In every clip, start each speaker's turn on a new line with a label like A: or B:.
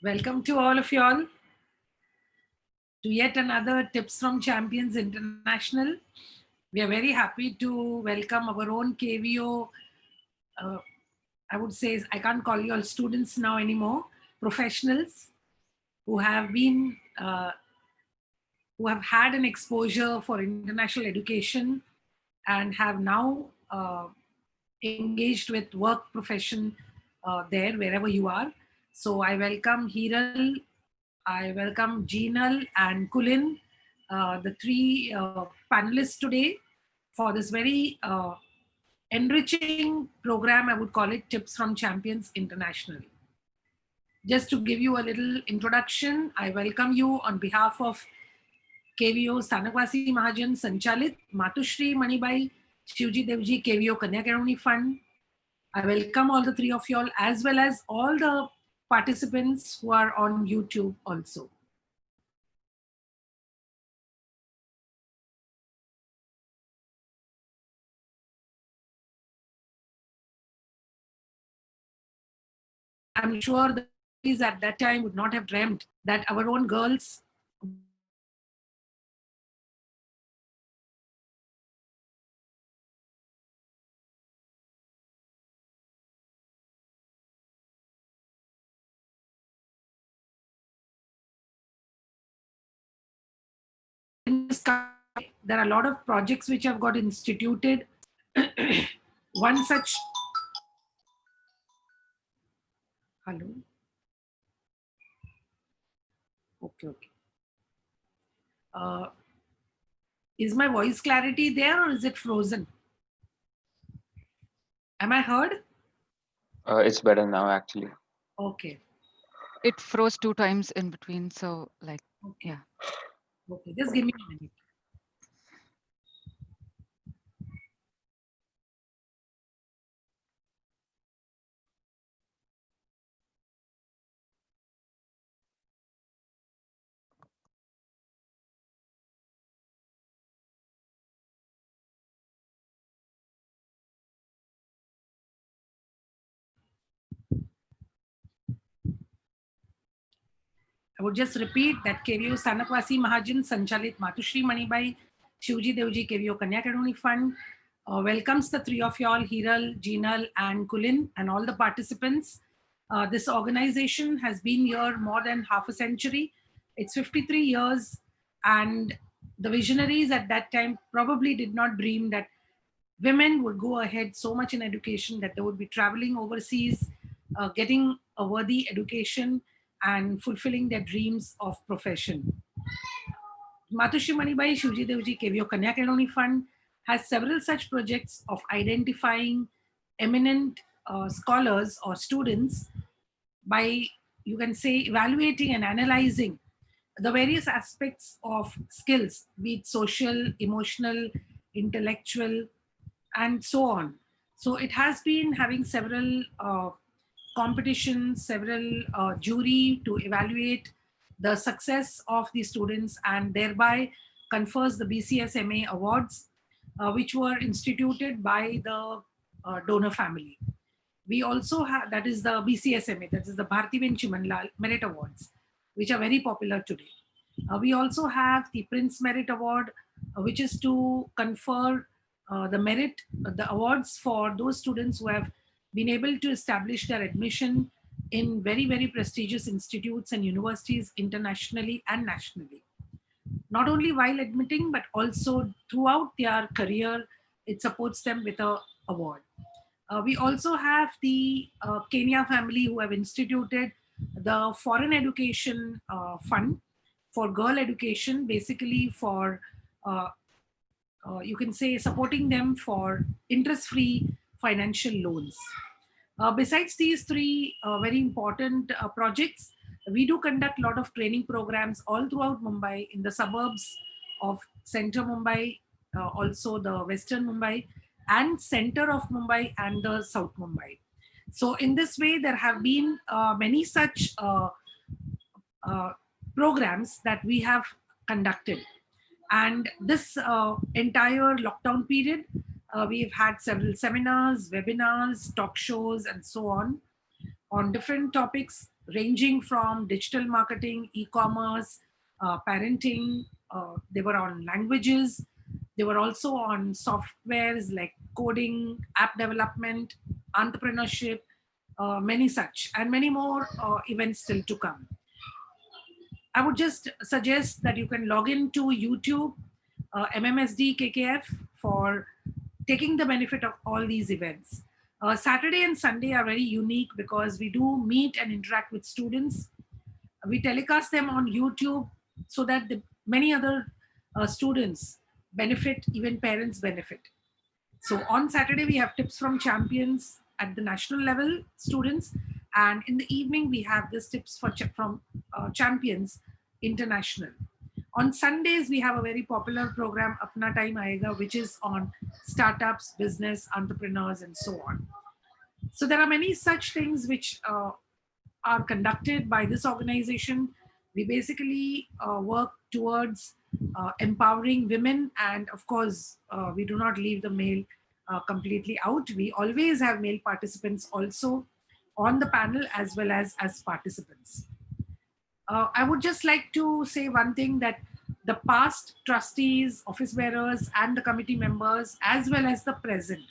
A: Welcome to all of y'all to yet another Tips from Champions International. We are very happy to welcome our own KVO. Uh, I would say, I can't call you all students now anymore, professionals who have been, who have had an exposure for international education and have now engaged with work profession there, wherever you are. So I welcome Hiral, I welcome Gina and Colin, the three panelists today for this very enriching program. I would call it Tips from Champions International. Just to give you a little introduction, I welcome you on behalf of KVO Stanakwasi Mahajan Sanchalit, Matushri Manibai, Shivji Devji, KVO Kanya Academy Fund. I welcome all the three of y'all as well as all the participants who are on YouTube also. I'm sure the families at that time would not have dreamt that our own girls in this country, there are a lot of projects which have got instituted. One such, hello, okay. Uh, is my voice clarity there or is it frozen? Am I heard?
B: It's better now, actually.
A: Okay,
C: It froze 2 times in between. So
A: okay,
C: yeah.
A: okay. Just give me a minute. I would just repeat that KVO Sanakwasi Mahajan Sanchalit Matushri Manibai Shivji Devji KVO Kanya Academy Fund welcomes the three of y'all, Hiral, Gina, and Colin, and all the participants. This organization has been here more than half a century. It's 53 years, and the visionaries at that time probably did not dream that women would go ahead so much in education that they would be traveling overseas, getting a worthy education, and fulfilling their dreams of profession. Matushi Manibai Shivji Devji KVO Kanya Academy Fund has several such projects of identifying eminent scholars or students by, you can say, evaluating and analyzing the various aspects of skills, be it social, emotional, intellectual, and so on. So it has been having several competitions, several jury to evaluate the success of the students and thereby confers the BCSMA awards, which were instituted by the donor family. We also have, that is the BCSMA, that is the Bhartiben Chimanlal Merit Awards, which are very popular today. We also have the Prince Merit Award, which is to confer the merit, the awards for those students who have been able to establish their admission in very, very prestigious institutes and universities internationally and nationally. Not only while admitting, but also throughout their career, it supports them with a award. We also have the Kenya family who have instituted the Foreign Education Fund for girl education, basically for, uh, you can say, supporting them for interest free financial loans. Besides these three very important projects, we do conduct a lot of training programs all throughout Mumbai, in the suburbs of center Mumbai, also the western Mumbai, and center of Mumbai and the south Mumbai. So in this way, there have been many such uh, programs that we have conducted. And this entire lockdown period, we've had several seminars, webinars, talk shows, and so on different topics. ranging from digital marketing, e-commerce, parenting. They were on languages. They were also on softwares like coding, app development, entrepreneurship, many such, and many more events still to come. I would just suggest that you can log into YouTube, MMSD KKF, for taking the benefit of all these events. Saturday and Sunday are very unique because we do meet and interact with students. We telecast them on YouTube so that many other students benefit, even parents benefit. So on Saturday, we have tips from champions at the national level students. And in the evening, we have this tips from champions international. On Sundays, we have a very popular program, Apna Time Aayega, which is on startups, business, entrepreneurs, and so on. So there are many such things which are conducted by this organization. We basically work towards empowering women, and of course, we do not leave the male completely out. We always have male participants also on the panel as well as participants. I would just like to say one thing, that the past trustees, office bearers, and the committee members, as well as the present,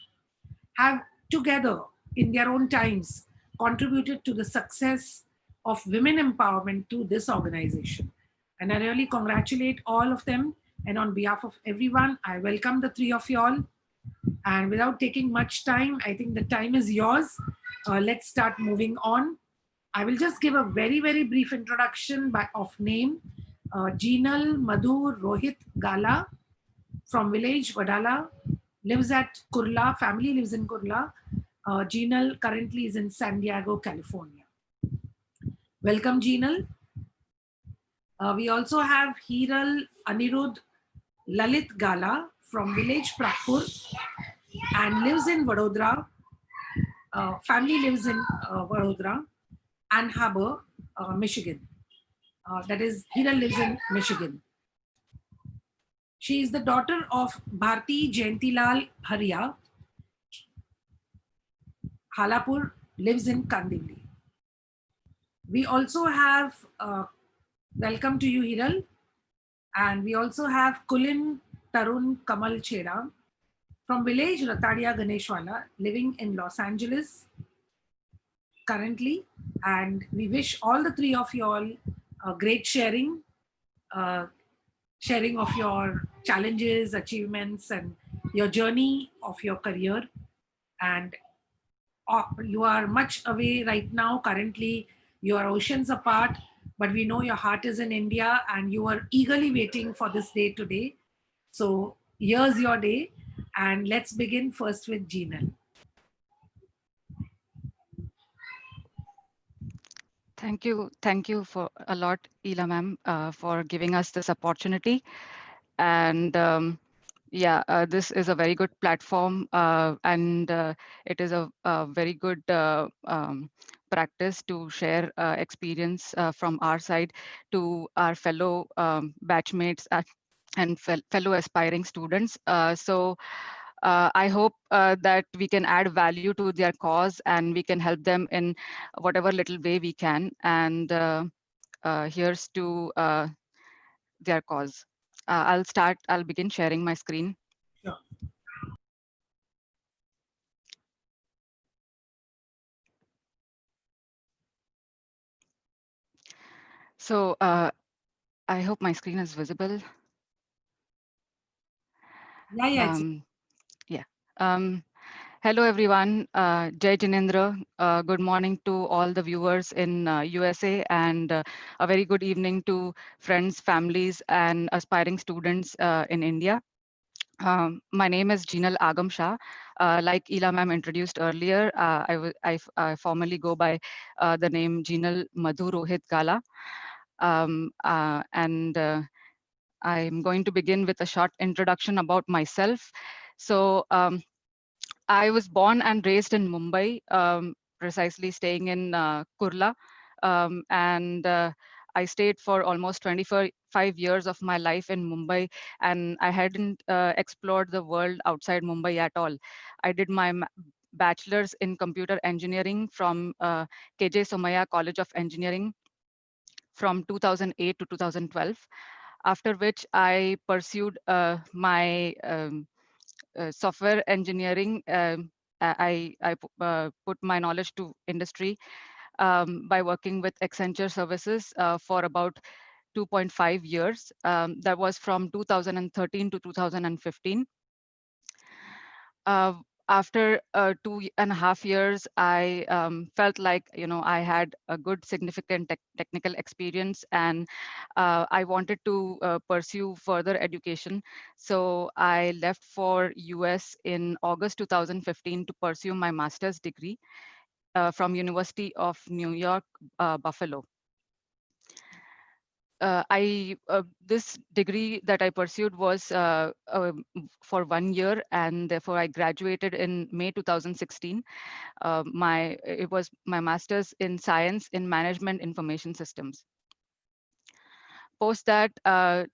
A: have together in their own times contributed to the success of women empowerment to this organization. And I really congratulate all of them. And on behalf of everyone, I welcome the three of you all. And without taking much time, I think the time is yours. Let's start moving on. I will just give a very, very brief introduction of name. Jinal Madhu Rohit Gala from village Vadala, lives at Kurla, family lives in Kurla. Jinal currently is in San Diego, California. Welcome, Jinal. We also have Hiral Anirudh Lalit Gala from village Prakpur and lives in Vadodara. Family lives in Vadodara, Ann Harbor, Michigan. That is, Hiral lives in Michigan. She is the daughter of Bharti Jayantilal Haria. Halapur, lives in Kandivali. We also have, welcome to you, Hiral. And we also have Colin Tarun Kamal Chera from village Ratadia Ganeshwala, living in Los Angeles currently. And we wish all the three of you all great sharing, sharing of your challenges, achievements, and your journey of your career. And you are much away right now. Currently, you are oceans apart, but we know your heart is in India and you are eagerly waiting for this day today. So here's your day. And let's begin first with Gina.
C: Thank you for a lot, Ela ma'am, for giving us this opportunity. And yeah, this is a very good platform, and it is a very good practice to share experience from our side to our fellow batchmates and fellow aspiring students. So I hope that we can add value to their cause and we can help them in whatever little way we can. And here's to their cause. I'll begin sharing my screen.
A: Sure.
C: So I hope my screen is visible.
A: Yeah.
C: Yeah. Hello, everyone. Jai Jinendra. Good morning to all the viewers in USA, and a very good evening to friends, families, and aspiring students in India. My name is Jinal Agam Shah. Like Ela ma'am introduced earlier, I formally go by the name Jinal Madhu Rohit Gala. And I'm going to begin with a short introduction about myself. So I was born and raised in Mumbai, precisely staying in Kurla. And I stayed for almost 25 years of my life in Mumbai, and I hadn't explored the world outside Mumbai at all. I did my bachelor's in computer engineering from KJ Somaya College of Engineering from 2008 to 2012, after which I pursued my software engineering. I put my knowledge to industry by working with Accenture Services for about 2.5 years. That was from 2013 to 2015. Uh, After 2.5 years, I felt like, I had a good significant technical experience, and I wanted to pursue further education. So I left for US in August 2015 to pursue my master's degree from University of New York, Buffalo. This degree that I pursued was for 1 year, and therefore I graduated in May 2016. It was my master's in science in management information systems. Post that, I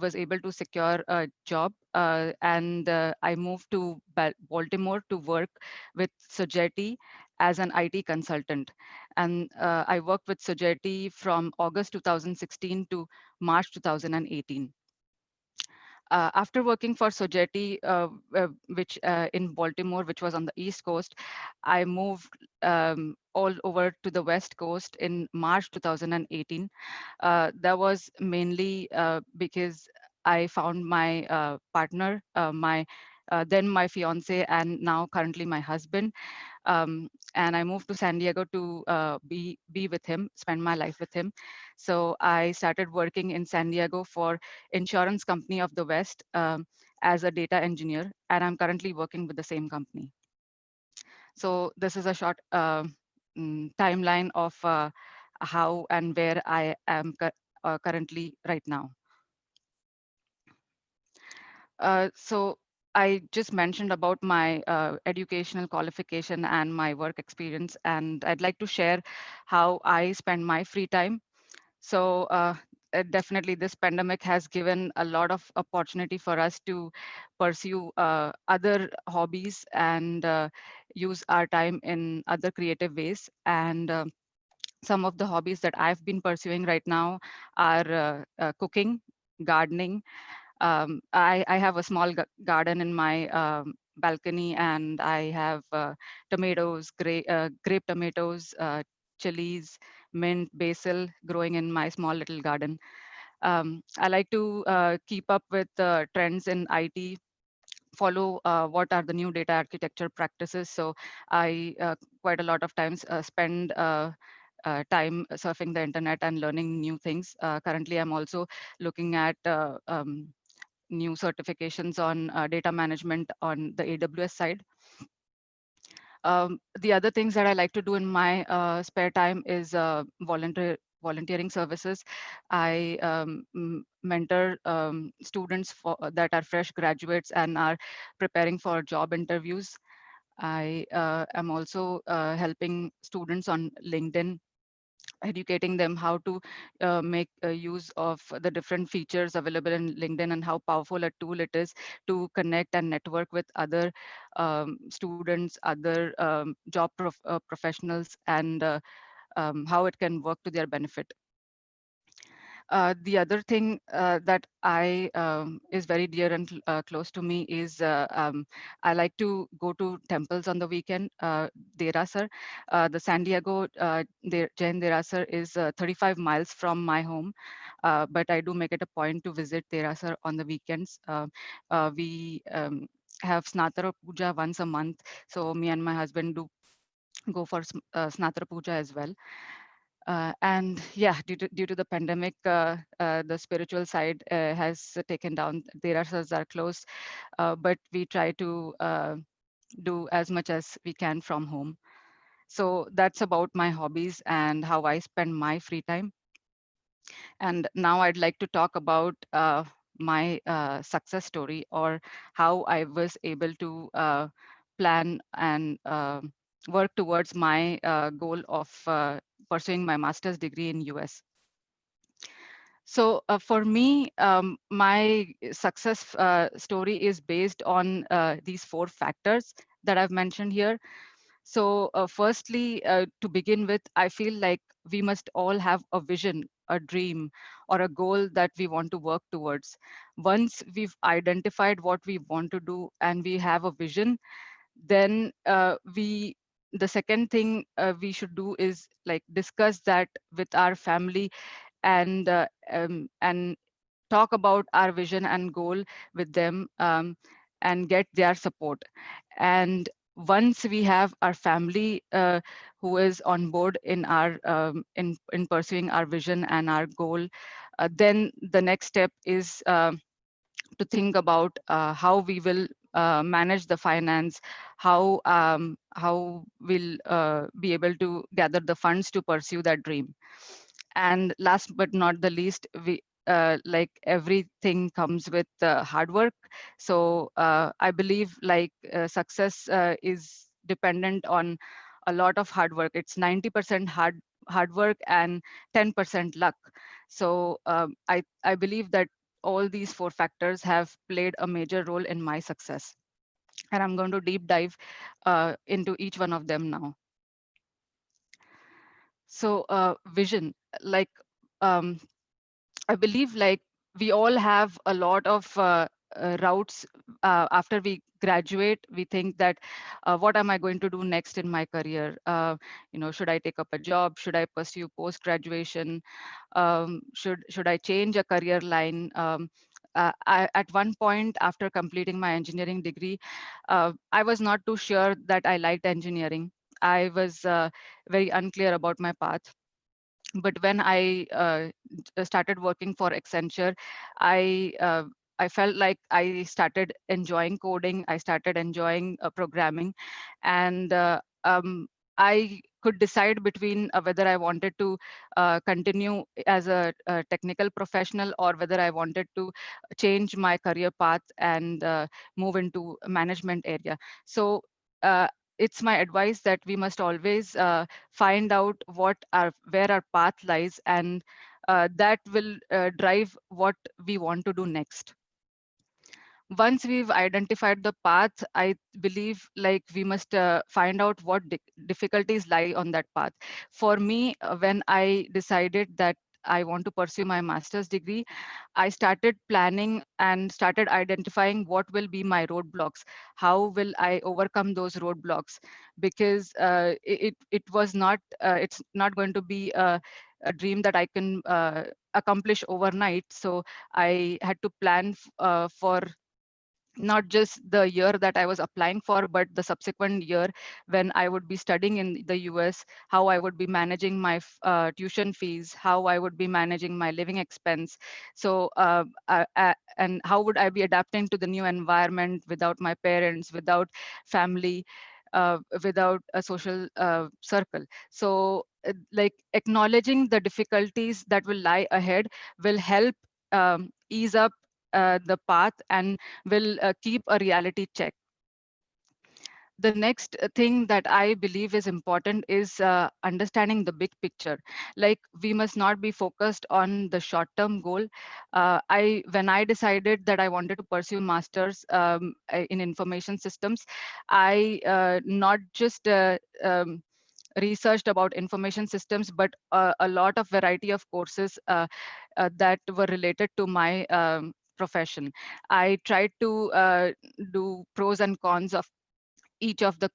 C: was able to secure a job, and I moved to Baltimore to work with Sogeti as an IT consultant. And I worked with Sogeti from August 2016 to March 2018. After working for Sogeti, which in Baltimore, which was on the East Coast, I moved all over to the West Coast in March 2018. That was mainly because I found my partner, then my fiance, and now currently my husband. And I moved to San Diego to be with him, spend my life with him. So I started working in San Diego for Insurance Company of the West as a data engineer, and I'm currently working with the same company. So this is a short timeline of how and where I am currently right now. So I just mentioned about my educational qualification and my work experience, and I'd like to share how I spend my free time. So definitely this pandemic has given a lot of opportunity for us to pursue other hobbies and use our time in other creative ways. And some of the hobbies that I've been pursuing right now are cooking, gardening. I have a small garden in my balcony, and I have tomatoes, grape tomatoes, chilies, mint, basil growing in my small little garden. I like to keep up with trends in IT, follow what are the new data architecture practices. So I quite a lot of times spend time surfing the internet and learning new things. Currently, I'm also looking at new certifications on data management on the AWS side. The other things that I like to do in my spare time is volunteering services. I mentor students that are fresh graduates and are preparing for job interviews. I am also helping students on LinkedIn, educating them how to make use of the different features available in LinkedIn and how powerful a tool it is to connect and network with other students, other professionals, and how it can work to their benefit. The other thing that I is very dear and close to me is I like to go to temples on the weekend. Derasar, the San Diego Jain Derasar is 35 miles from my home, but I do make it a point to visit Derasar on the weekends. We have Snatara Puja once a month, so me and my husband do go for Snatara Puja as well. And yeah, due to the pandemic, the spiritual side has taken down. Derasas are closed, but we try to do as much as we can from home. So that's about my hobbies and how I spend my free time. And now I'd like to talk about my success story, or how I was able to plan and work towards my goal of pursuing my master's degree in US. So for me, my success story is based on these four factors. that I've mentioned here. So firstly, to begin with, I feel like we must all have a vision, a dream, or a goal that we want to work towards. Once we've identified what we want to do and we have a vision, then the second thing we should do is like discuss that with our family, and talk about our vision and goal with them, and get their support. And once we have our family who is on board in our in pursuing our vision and our goal, then the next step is to think about how we will manage the finance, how we'll be able to gather the funds to pursue that dream. And last but not the least, we like everything comes with hard work. So I believe like success is dependent on a lot of hard work. It's 90% hard work and 10% luck. So I believe that all these four factors have played a major role in my success, and I'm going to deep dive into each one of them now. So vision, like um, I believe like we all have a lot of routes after we graduate. We think that what am I going to do next in my career? Should I take up a job? Should I pursue post graduation? Should I change a career line? At one point after completing my engineering degree, I was not too sure that I liked engineering. I was very unclear about my path. But when I started working for Accenture, I uh, I felt like I started enjoying coding. I started enjoying programming, and I could decide between whether I wanted to continue as a technical professional, or whether I wanted to change my career path and move into management area. So uh, it's my advice that we must always find out where our path lies, and that will drive what we want to do next. Once we've identified the path, I believe like we must find out what difficulties lie on that path. For me, when I decided that I want to pursue my master's degree, I started planning and started identifying what will be my roadblocks. How will I overcome those roadblocks? Because it was not it's not going to be a dream that I can accomplish overnight. So I had to plan for not just the year that I was applying for, but the subsequent year when I would be studying in the US, how I would be managing my tuition fees, how I would be managing my living expense. So, and how would I be adapting to the new environment without my parents, without family, without a social circle. So, like acknowledging the difficulties that will lie ahead will help ease up the path and will keep a reality check. The next thing that I believe is important is understanding the big picture. Like we must not be focused on the short term goal. When I decided that I wanted to pursue masters in information systems, I not just researched about information systems, but a lot of variety of courses that were related to my profession. I tried to do pros and cons of each of the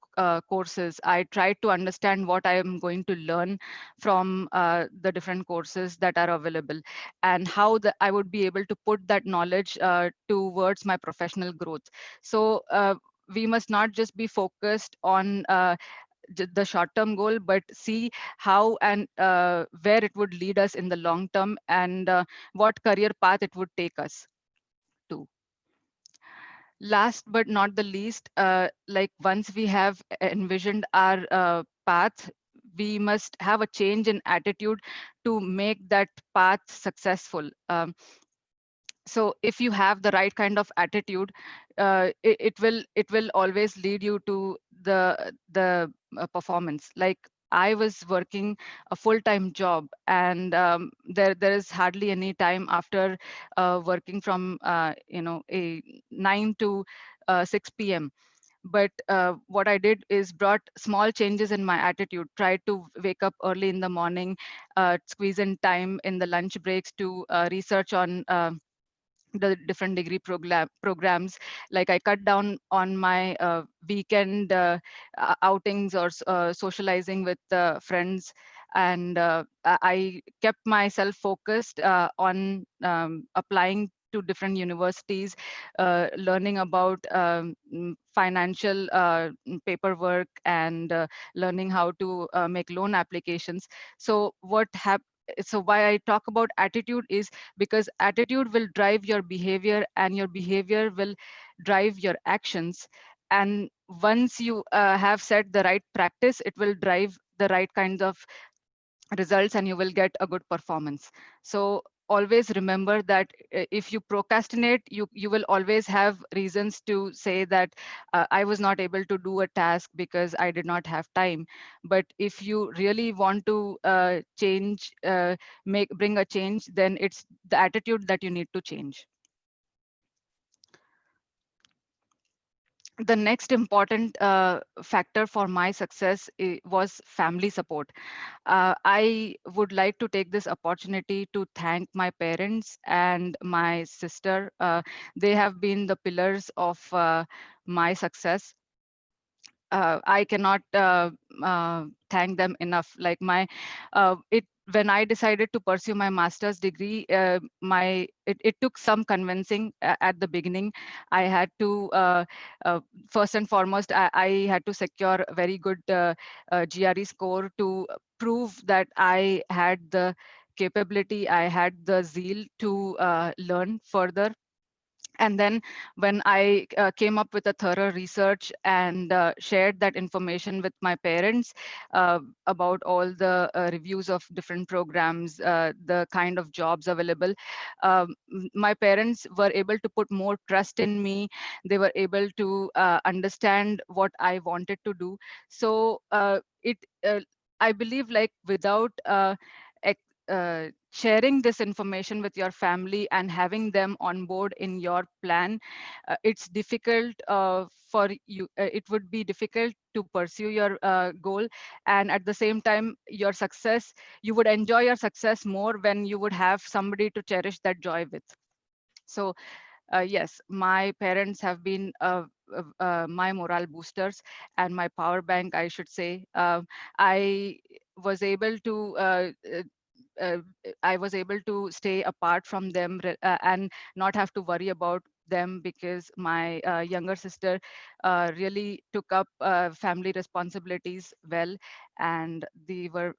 C: courses. I tried to understand what I am going to learn from the different courses that are available, and how I would be able to put that knowledge towards my professional growth. So we must not just be focused on the short term goal, but see how and where it would lead us in the long term, and what career path it would take us to. Last but not the least, like once we have envisioned our path, we must have a change in attitude to make that path successful. So if you have the right kind of attitude, it will always lead you to the performance. Like I was working a full-time job, and there is hardly any time after working from a 9 to 6 p.m. But what I did is brought small changes in my attitude, tried to wake up early in the morning, squeeze in time in the lunch breaks to research on the different degree programs. Like I cut down on my weekend outings or socializing with friends, and I kept myself focused on applying to different universities, learning about financial paperwork, and learning how to make loan applications. So so why I talk about attitude is because attitude will drive your behavior, and your behavior will drive your actions. And once you have set the right practice, it will drive the right kinds of results, and you will get a good performance. So always remember that if you procrastinate, you will always have reasons to say that I was not able to do a task because I did not have time. But if you really want to change, bring a change, then it's the attitude that you need to change. The next important factor for my success was family support. I would like to take this opportunity to thank my parents and my sister. They have been the pillars of my success. I cannot thank them enough. Like it when I decided to pursue my master's degree, it took some convincing at the beginning. I had to first and foremost, I had to secure a very good GRE score to prove that I had the capability, I had the zeal to learn further. And then when I came up with a thorough research and shared that information with my parents about all the reviews of different programs, the kind of jobs available, my parents were able to put more trust in me. They were able to understand what I wanted to do. So it I believe, like, without sharing this information with your family and having them on board in your plan, it's difficult for you. It would be difficult to pursue your goal, and at the same time, your success, you would enjoy your success more when you would have somebody to cherish that joy with. So yes, my parents have been my morale boosters and my power bank, I should say. I was able to uh, I was able to stay apart from them, and not have to worry about them, because my younger sister really took up family responsibilities well, and they were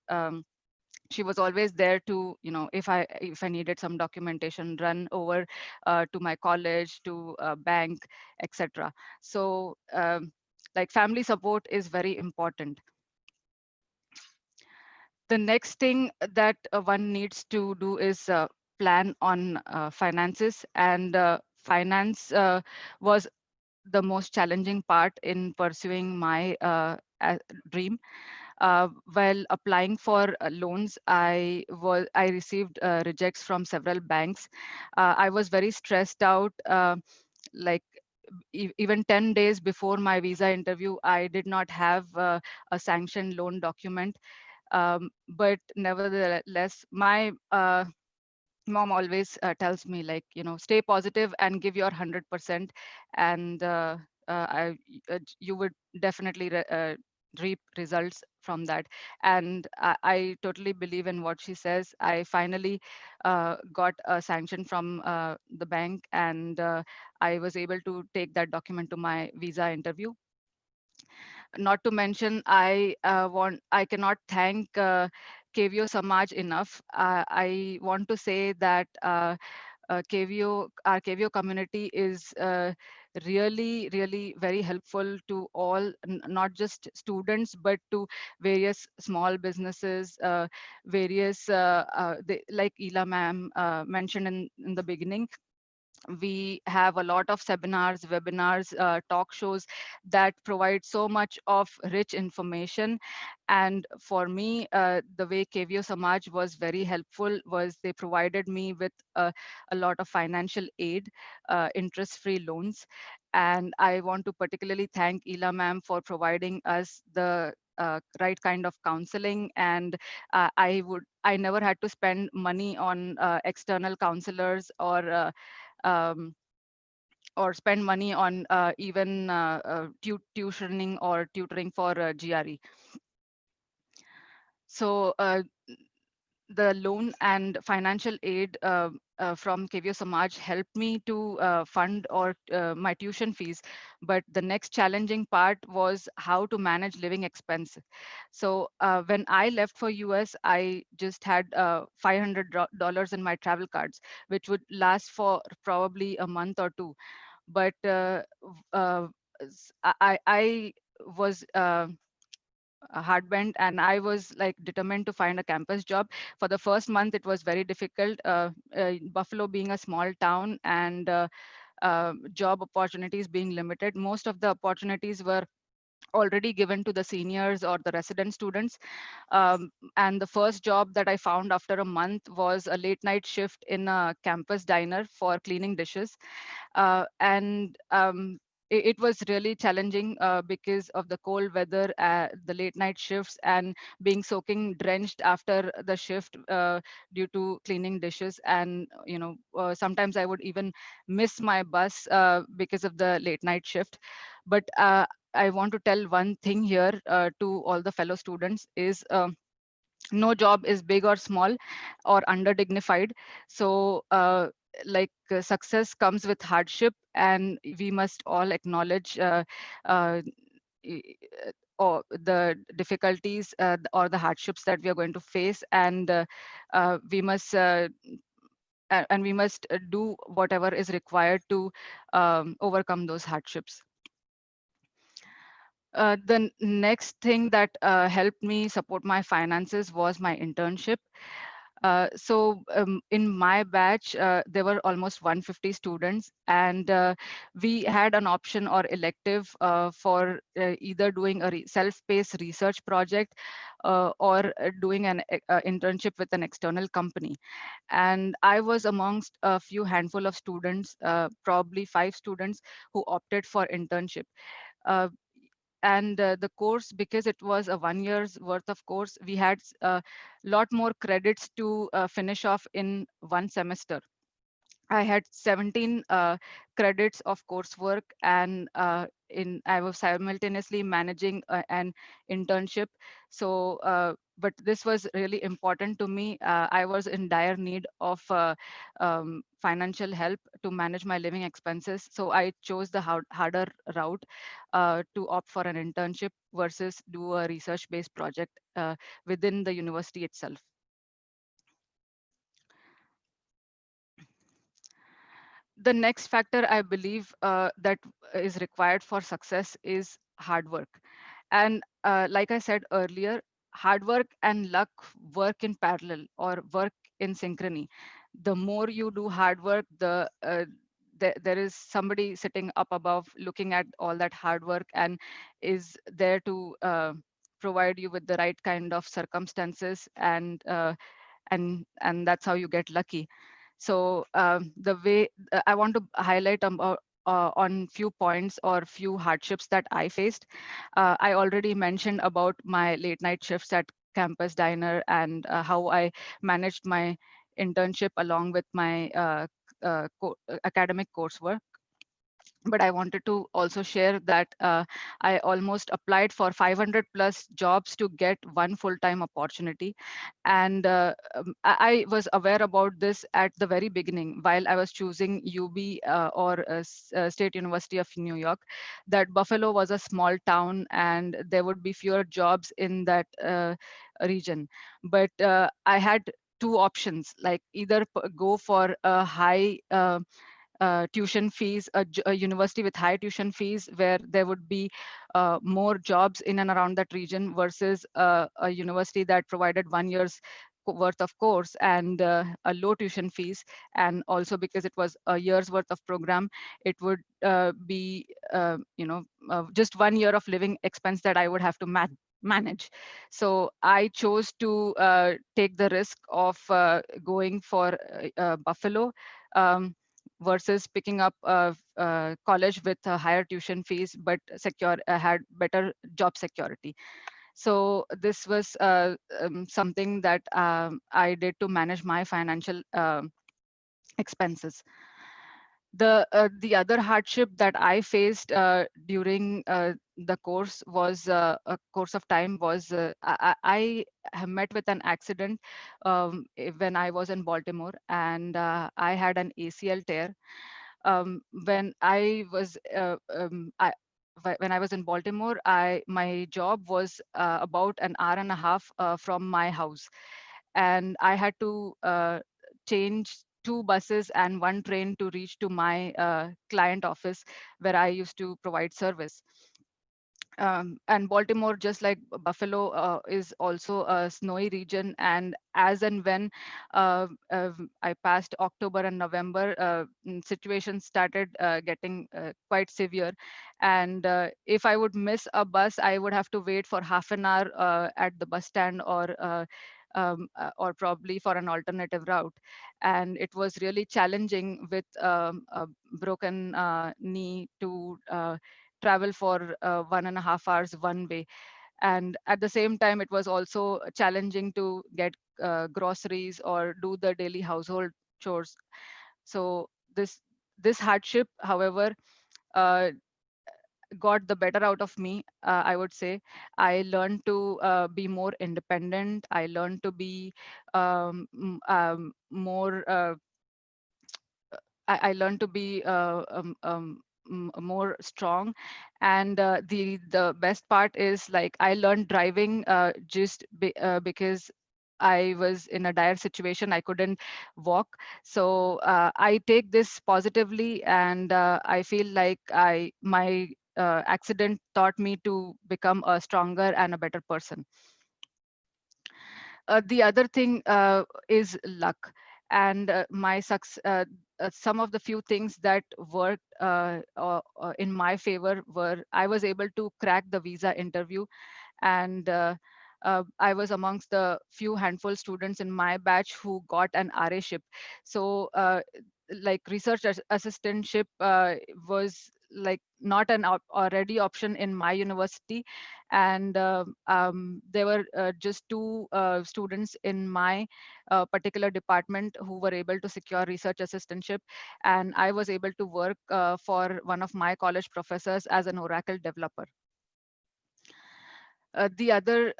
C: she was always there to, if I needed some documentation, run over to my college, to bank, etc. So like, family support is very important. The next thing that one needs to do is plan on finances, and finance was the most challenging part in pursuing my dream. While applying for loans, I received rejects from several banks. I was very stressed out. Like, even 10 days before my visa interview, I did not have a sanctioned loan document. But nevertheless, my mom always tells me, like, stay positive and give your 100%, and you would definitely reap results from that. And I totally believe in what she says. I finally got a sanction from the bank, and I was able to take that document to my visa interview. Not to mention, I cannot thank KVO Samaj enough. I want to say that our KVO community is really, really very helpful to all, not just students, but to various small businesses, various, like Ela ma'am mentioned in the beginning. We have a lot of seminars, webinars, talk shows that provide so much of rich information. And for me, the way KVO Samaj was very helpful was they provided me with a lot of financial aid, interest-free loans. And I want to particularly thank Ela ma'am for providing us the right kind of counseling. And I never had to spend money on external counselors um, or spend money on even tuitioning or tutoring for GRE. So the loan and financial aid from KVO Samaj helped me to fund or my tuition fees. But the next challenging part was how to manage living expense. So when I left for US, I just had $500 in my travel cards, which would last for probably a month or two. But I was hard bent, and I was like determined to find a campus job. For the first month it was very difficult, Buffalo being a small town, and job opportunities being limited. Most of the opportunities were already given to the seniors or the resident students. And the first job that I found after a month was a late night shift in a campus diner for cleaning dishes. And it was really challenging because of the cold weather, the late night shifts, and being soaking drenched after the shift due to cleaning dishes. And sometimes I would even miss my bus because of the late night shift. But I want to tell one thing here to all the fellow students is no job is big or small or under dignified. So success comes with hardship, and we must all acknowledge uh, i- or the difficulties or the hardships that we are going to face. And we must and we must do whatever is required to overcome those hardships. The next thing that helped me support my finances was my internship. So in my batch, there were almost 150 students, and we had an option or elective for either doing a self-paced research project or doing an internship with an external company. And I was amongst a few handful of students, probably 5 students, who opted for internship. Uh, and the course, because it was a 1 year's worth of course, we had a lot more credits to finish off in one semester. I had 17 credits of coursework, and I was simultaneously managing an internship. So, but this was really important to me. I was in dire need of financial help to manage my living expenses. So I chose the harder route to opt for an internship versus do a research-based project within the university itself. The next factor I believe that is required for success is hard work. And like I said earlier, hard work and luck work in parallel or work in synchrony. The more you do hard work, there is somebody sitting up above looking at all that hard work and is there to provide you with the right kind of circumstances, and that's how you get lucky. So the way I want to highlight on few points or few hardships that I faced. I already mentioned about my late night shifts at campus diner, and how I managed my internship along with my academic coursework. But I wanted to also share that I almost applied for 500 plus jobs to get one full-time opportunity. And I was aware about this at the very beginning while I was choosing UB or State University of New York, that Buffalo was a small town and there would be fewer jobs in that region. But I had two options, like either go for a high tuition fees, a university with high tuition fees where there would be more jobs in and around that region, versus a university that provided 1 year's worth of course and a low tuition fees. And also because it was a year's worth of program, it would be just 1 year of living expense that I would have to manage. So I chose to take the risk of going for Buffalo. um, versus picking up college with higher tuition fees, but had better job security. So this was something that I did to manage my financial expenses. The other hardship that I faced during the course was a course of time was I have met with an accident when I was in Baltimore, and I had an ACL tear. When I was when I was in Baltimore, my job was about an hour and a half from my house, and I had to change two buses and one train to reach to my client office where I used to provide service. And Baltimore, just like Buffalo, is also a snowy region. And as and when I passed October and November, situations started getting quite severe. And if I would miss a bus, I would have to wait for half an hour at the bus stand, or probably for an alternative route. And it was really challenging with a broken knee to travel for 1.5 hours one way. And at the same time, it was also challenging to get groceries or do the daily household chores. So this hardship, however, uh, got the better out of me. I would say I learned to be more independent. I learned to be more I learned to be more strong. And the best part is, like, I learned driving because I was in a dire situation. I couldn't walk. So I take this positively, and I feel like I my accident taught me to become a stronger and a better person. The other thing is luck. And some of the few things that worked in my favor were I was able to crack the visa interview, and I was amongst the few handful students in my batch who got an RA ship. So like research assistantship was like not an already option in my university. And there were just two students in my particular department who were able to secure research assistantship, and I was able to work for one of my college professors as an Oracle developer. The other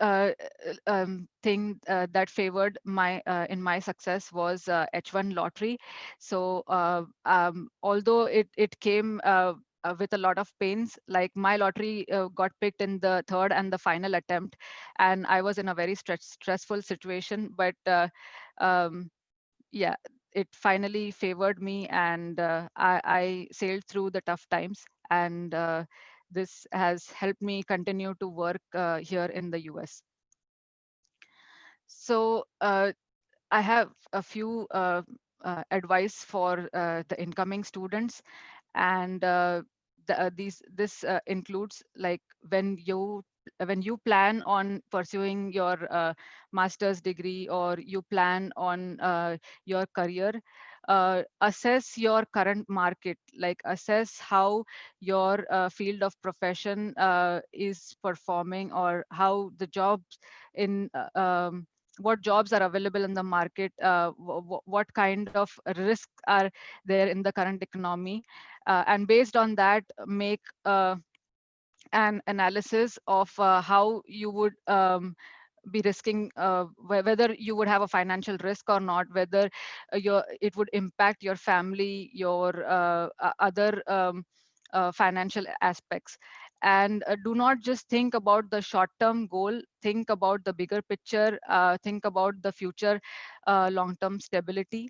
C: thing that favored my in my success was H1 lottery. So although it came with a lot of pains, like my lottery got picked in the third and the final attempt, and I was in a very stressful situation. But um, yeah, it finally favored me, and I sailed through the tough times. And this has helped me continue to work here in the US. So I have a few advice for the incoming students. And this includes, like, when you plan on pursuing your master's degree, or you plan on your career, assess your current market, like assess how your field of profession is performing, or how the jobs in what jobs are available in the market, what kind of risks are there in the current economy, and based on that, make an analysis of how you would be risking, whether you would have a financial risk or not, whether it would impact your family, your other financial aspects. And do not just think about the short term goal, think about the bigger picture, think about the future long term stability.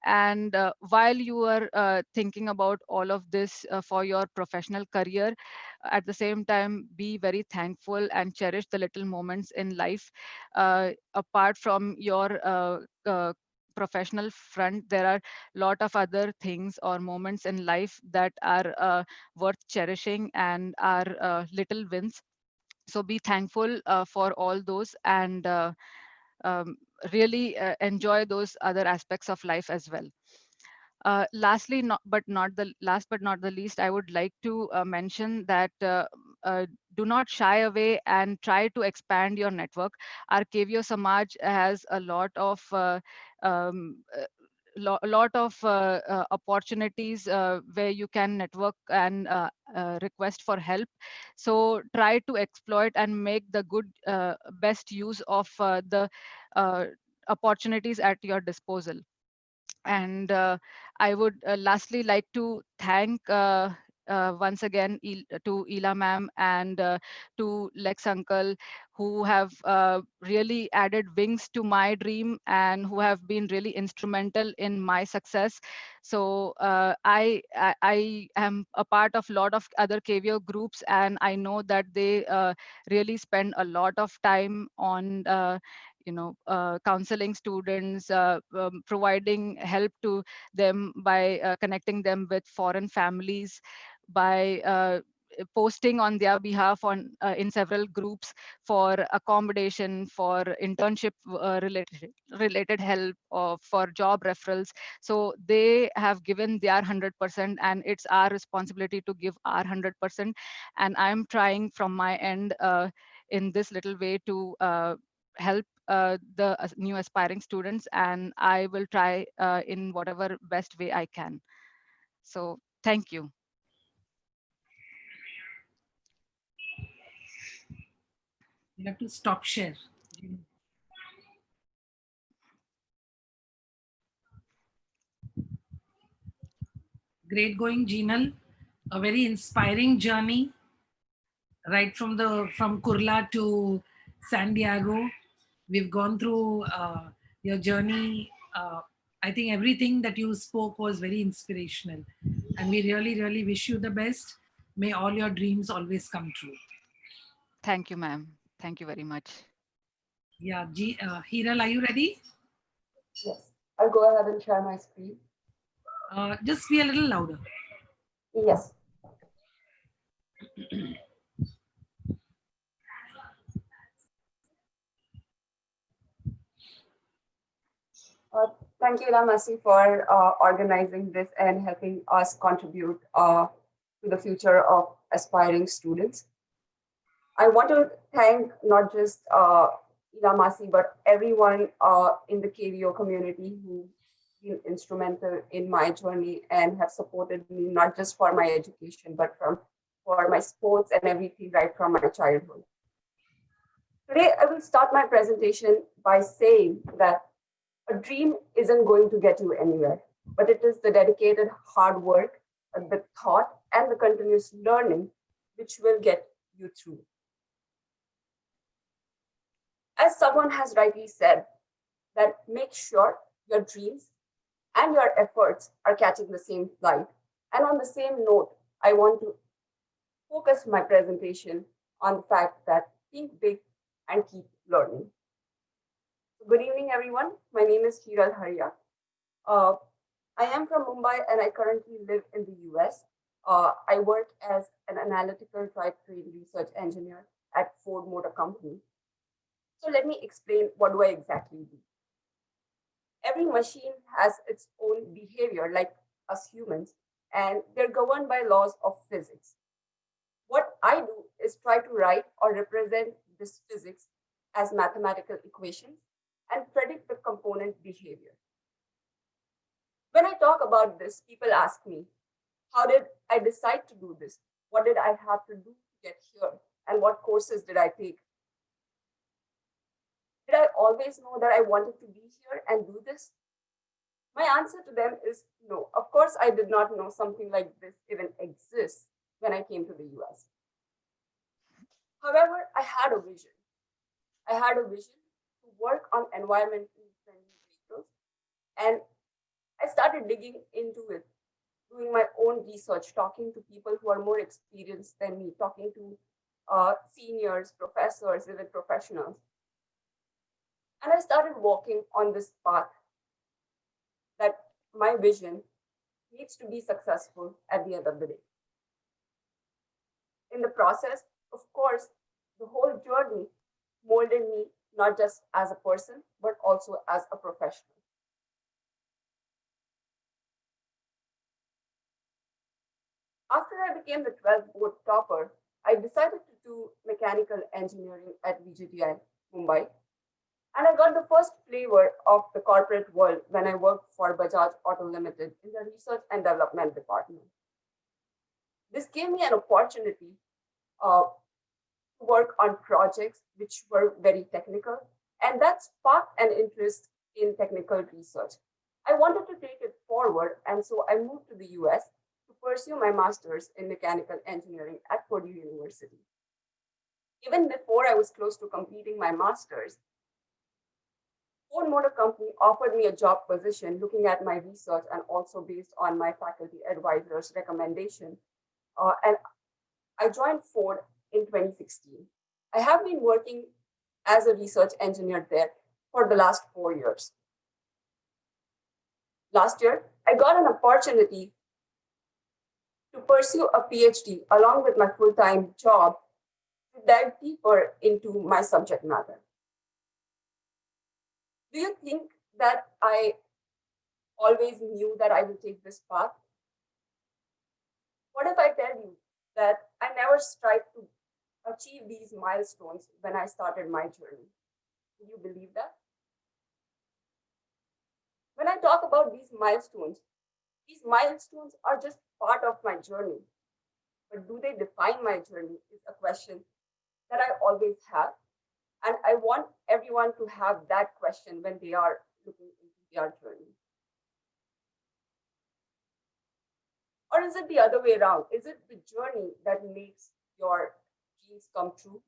C: And while you are thinking about all of this for your professional career, at the same time, be very thankful and cherish the little moments in life. Apart from your professional front, there are a lot of other things or moments in life that are worth cherishing and are little wins. So be thankful for all those, and um, really enjoy those other aspects of life as well. Lastly, last but not the least, I would like to mention that do not shy away and try to expand your network. Our KVO Samaj has a lot of um, uh, lot of opportunities where you can network and request for help. So try to exploit and make the good best use of the uh, opportunities at your disposal. And I would lastly like to thank once again to Ela ma'am and to Lex uncle, who have really added wings to my dream and who have been really instrumental in my success. So I am a part of a lot of other KVO groups, and I know that they really spend a lot of time on counseling students, providing help to them by connecting them with foreign families, by posting on their behalf on in several groups for accommodation, for internship related help, or for job referrals. So they have given their 100%, and it's our responsibility to give our 100%. And I'm trying from my end in this little way to help the new aspiring students, and I will try in whatever best way I can. So thank you.
A: You have to stop share. Great going, Gina. A very inspiring journey, right from Kurla to San Diego. We've gone through your journey. I think everything that you spoke was very inspirational, and we really, really wish you the best. May all your dreams always come true.
C: Thank you, ma'am. Thank you very much.
A: Yeah, Hiral, are you ready?
D: Yes, I'll go ahead and share my screen.
A: Just be a little louder.
D: Yes. Thank you, Ramasi, for organizing this and helping us contribute to the future of aspiring students. I want to thank not just Ramasi, but everyone in the KVO community who been instrumental in my journey and have supported me not just for my education, but for my sports and everything right from my childhood. Today, I will start my presentation by saying that a dream isn't going to get you anywhere, but it is the dedicated hard work, the thought, and the continuous learning which will get you through. As someone has rightly said, that make sure your dreams and your efforts are catching the same flight. And on the same note, I want to focus my presentation on the fact that think big and keep learning. Good evening, everyone. My name is Hiral. I am from Mumbai and I currently live in the US. I work as an analytical drivetrain research engineer at Ford Motor Company. So let me explain what do I exactly do. Every machine has its own behavior, like us humans, and they're governed by laws of physics. What I do is try to write or represent this physics as mathematical equations and predict the component behavior. When I talk about this, people ask me, how did I decide to do this? What did I have to do to get here? And what courses did I take? Did I always know that I wanted to be here and do this? My answer to them is no. Of course, I did not know something like this even exists when I came to the US. However, I had a vision. I had a vision to work on environmentally friendly vehicles, and I started digging into it, doing my own research, talking to people who are more experienced than me, talking to seniors, professors, even professionals. And I started walking on this path that my vision needs to be successful at the end of the day. In the process, of course, the whole journey molded me not just as a person, but also as a professional. became the 12th board topper, I decided to do mechanical engineering at VGTI, Mumbai. And I got the first flavor of the corporate world when I worked for Bajaj Auto Limited in the research and development department. This gave me an opportunity to work on projects which were very technical, and that sparked an interest in technical research. I wanted to take it forward, and so I moved to the US to pursue my master's in mechanical engineering at Purdue University. Even before I was close to completing my master's, Ford Motor Company offered me a job position looking at my research and also based on my faculty advisor's recommendation. And I joined Ford in 2016. I have been working as a research engineer there for the last 4 years. Last year, I got an opportunity to pursue a PhD along with my full-time job to dive deeper into my subject matter. Do you think that I always knew that I would take this path? What if I tell you that I never strived to achieve these milestones when I started my journey? Do you believe that? When I talk about these milestones are just part of my journey. But do they define my journey is a question that I always have. And I want everyone to have that question when they are looking into their journey. Or is it the other way around? Is it the journey that makes your dreams come true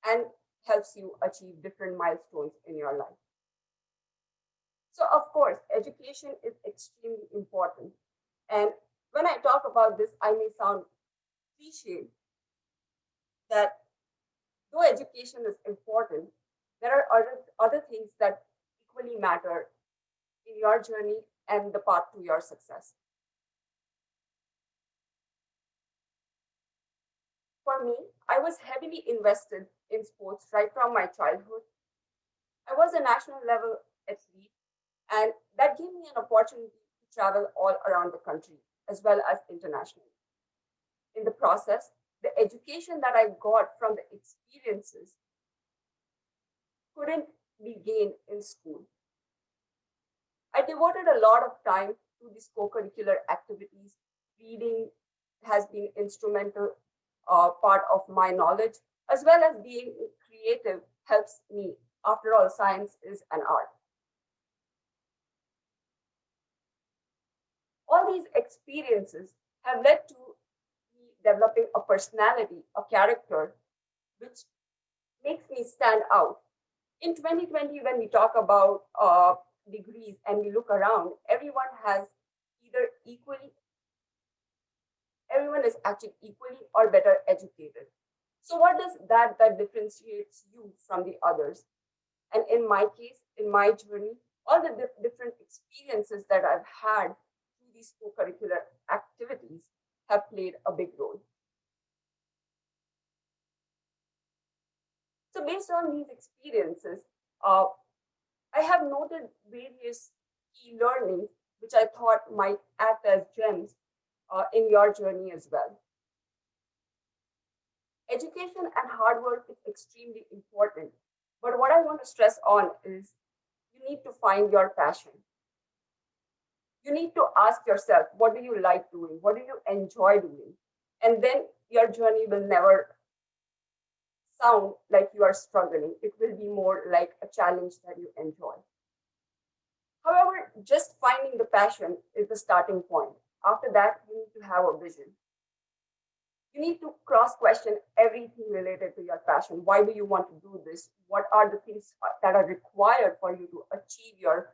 D: and helps you achieve different milestones in your life? So, of course, education is extremely important. And when I talk about this, I may sound cliche that though education is important, there are other things that equally matter in your journey and the path to your success. For me, I was heavily invested in sports right from my childhood. I was a national level athlete, and that gave me an opportunity to travel all around the country as well as internationally. In the process, the education that I got from the experiences couldn't be gained in school. I devoted a lot of time to these co-curricular activities. Reading has been instrumental part of my knowledge, as well as being creative helps me. After all, science is an art. All these experiences have led to me developing a personality, a character, which makes me stand out. In 2020, when we talk about degrees and we look around, everyone is actually equally or better educated. So what does that differentiates you from the others? And in my case, in my journey, all the different experiences that I've had through these co-curricular activities have played a big role. So based on these experiences, I have noted various key learnings which I thought might act as gems in your journey as well. Education and hard work is extremely important, but what I want to stress on is you need to find your passion. You need to ask yourself, what do you like doing? What do you enjoy doing? And then your journey will never sound like you are struggling. It will be more like a challenge that you enjoy. However, just finding the passion is the starting point. After that, you need to have a vision. You need to cross-question everything related to your passion. Why do you want to do this? What are the things that are required for you to achieve your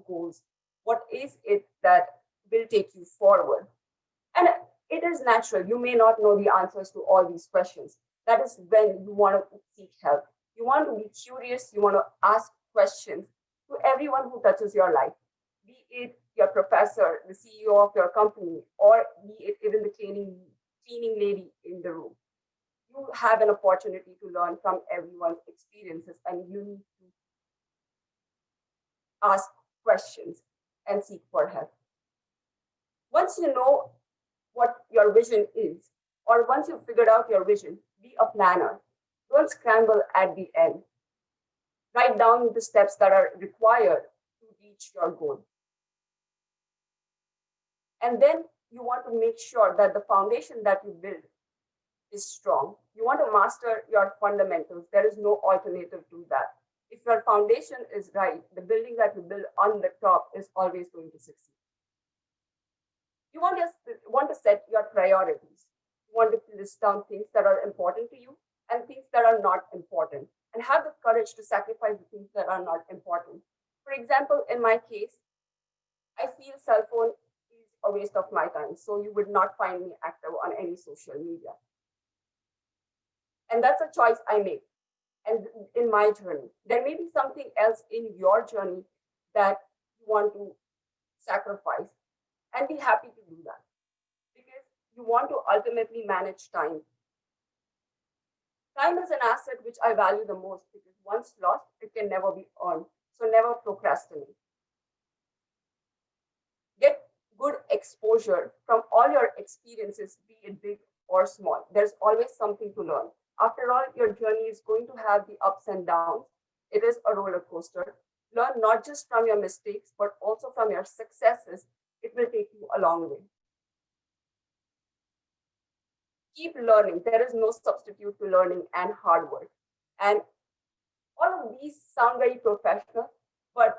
D: goals? What is it that will take you forward? And it is natural. You may not know the answers to all these questions. That is when you want to seek help. You want to be curious. You want to ask questions to everyone who touches your life, be it your professor, the CEO of your company, or be it even the cleaning lady in the room. You have an opportunity to learn from everyone's experiences, and you need to ask questions and seek for help. Once you know what your vision is, or once you've figured out your vision, be a planner. Don't scramble at the end. Write down the steps that are required to reach your goal. And then you want to make sure that the foundation that you build is strong. You want to master your fundamentals. There is no alternative to that. If your foundation is right, the building that you build on the top is always going to succeed. You want to set your priorities. You want to list down things that are important to you and things that are not important, and have the courage to sacrifice the things that are not important. For example, in my case, I feel cell phone is a waste of my time, so you would not find me active on any social media. And that's a choice I make. And in my journey, there may be something else in your journey that you want to sacrifice, and be happy to do that, because you want to ultimately manage time. Time is an asset which I value the most, because once lost, it can never be earned. So never procrastinate. Get good exposure from all your experiences, be it big or small. There's always something to learn. After all, your journey is going to have the ups and downs. It is a roller coaster. Learn not just from your mistakes, but also from your successes. It will take you a long way. Keep learning. There is no substitute to learning and hard work. And all of these sound very professional, but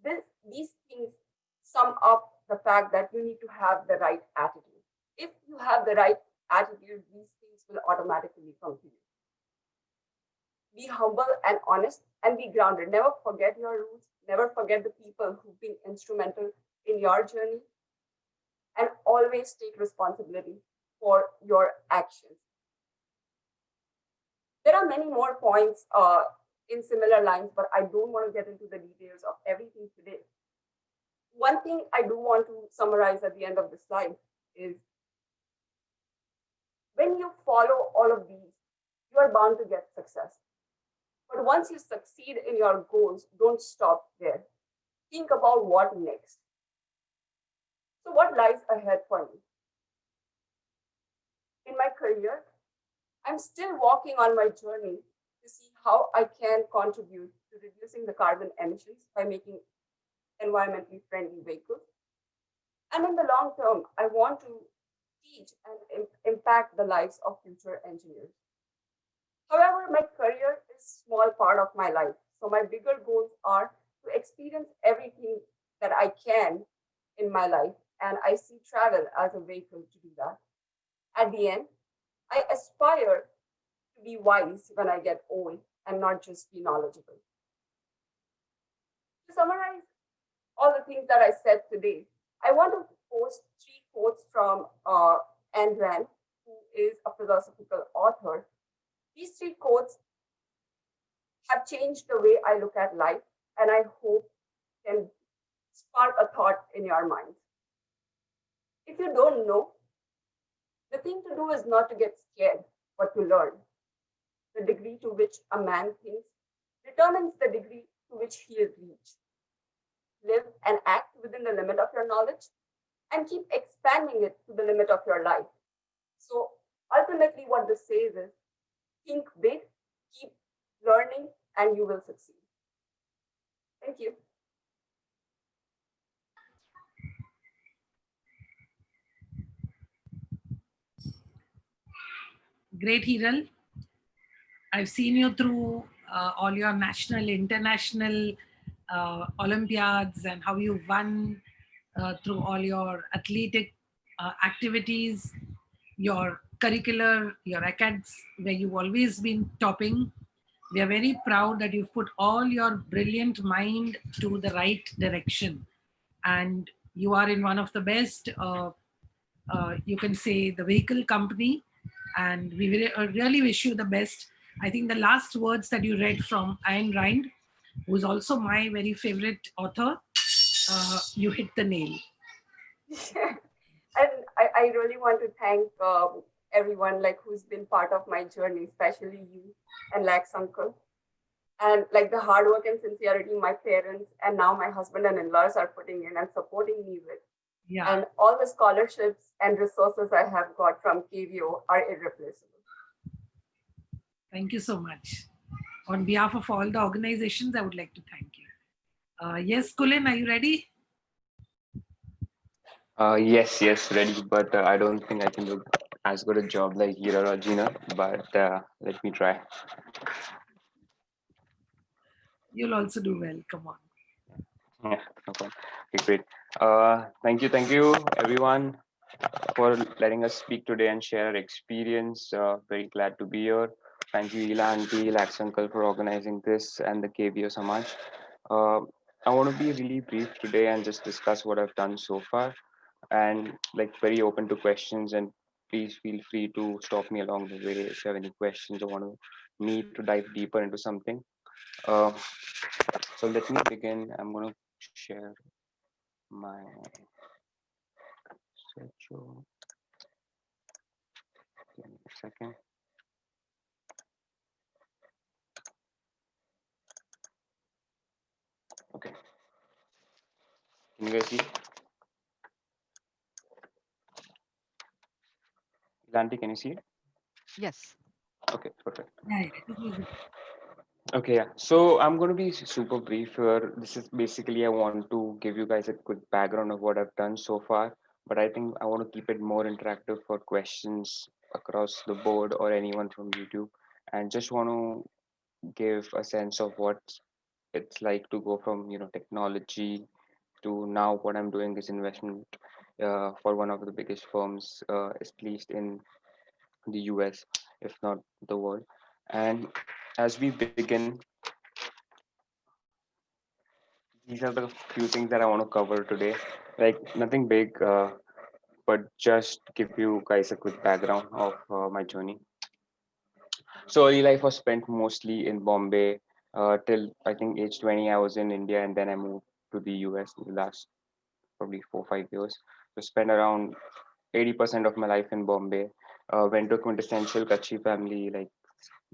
D: these things sum up the fact that you need to have the right attitude. If you have the right attitude, these things will automatically come to you. Be humble and honest, and be grounded. Never forget your roots. Never forget the people who've been instrumental in your journey, and always take responsibility for your actions. There are many more points in similar lines, but I don't want to get into the details of everything today. One thing I do want to summarize at the end of the slide is, when you follow all of these, you are bound to get success. But once you succeed in your goals, don't stop there. Think about what next. So what lies ahead for me? In my career, I'm still walking on my journey to see how I can contribute to reducing the carbon emissions by making environmentally friendly vehicles. And in the long term, I want to teach and impact the lives of future engineers. However, my career is a small part of my life. So my bigger goals are to experience everything that I can in my life. And I see travel as a vehicle to do that. At the end, I aspire to be wise when I get old and not just be knowledgeable. To summarize all the things that I said today, I want to post 3 quotes from Ayn Rand, who is a philosophical author. These 3 quotes have changed the way I look at life, and I hope can spark a thought in your mind. If you don't know, the thing to do is not to get scared, but to learn. The degree to which a man thinks determines the degree to which he is reached. Live and act within the limit of your knowledge, and keep expanding it to the limit of your life. So ultimately what this says is, think big, keep learning, and you will succeed. Thank you.
A: Great, Hiral. I've seen you through all your national, international Olympiads, and how you won through all your athletic activities, your curricular, your acads, where you've always been topping. We are very proud that you've put all your brilliant mind to the right direction. And you are in one of the best, you can say, the vehicle company. And we really wish you the best. I think the last words that you read from Ayn Rand, who's also my very favorite author, you hit the nail.
D: And I really want to thank everyone like who's been part of my journey, especially you and Lax Uncle. And like the hard work and sincerity my parents and now my husband and in-laws are putting in and supporting me with.
A: Yeah.
D: And all the scholarships and resources I have got from KVO are irreplaceable.
A: Thank you so much. On behalf of all the organizations, I would like to thank you. Yes, Colin, are you ready?
B: Yes, ready, but I don't think I can do as good a job like Hiral or Gina, but let me try.
A: You'll also do well. Come on.
B: Yeah, no problem. Okay, great. Thank you, everyone, for letting us speak today and share our experience. Very glad to be here. Thank you, Ila Auntie, Lax Uncle, for organizing this and the KBO Samaj. Uh, I want to be really brief today and just discuss what I've done so far, and like very open to questions. And please feel free to stop me along the way if you have any questions or want me to dive deeper into something. Uh, so let me begin. I'm going to share my schedule. Give me a second. Okay. Can you guys see? Lanti, can you see it?
C: Yes.
B: Okay, perfect.
A: Yeah, it was good.
B: Okay, yeah. So I'm going to be super brief here. This is basically I want to give you guys a quick background of what I've done so far, but I think I want to keep it more interactive for questions across the board or anyone from YouTube, and just want to give a sense of what it's like to go from technology to now what I'm doing is investment for one of the biggest firms, at least in the US, if not the world. And as we begin, these are the few things that I want to cover today. Like nothing big, but just give you guys a quick background of my journey. So early life was spent mostly in Bombay till I think age 20. I was in India and then I moved to the US in the last probably 4 5 years. So spent around 80% of my life in Bombay. Went to a quintessential Kachi family, like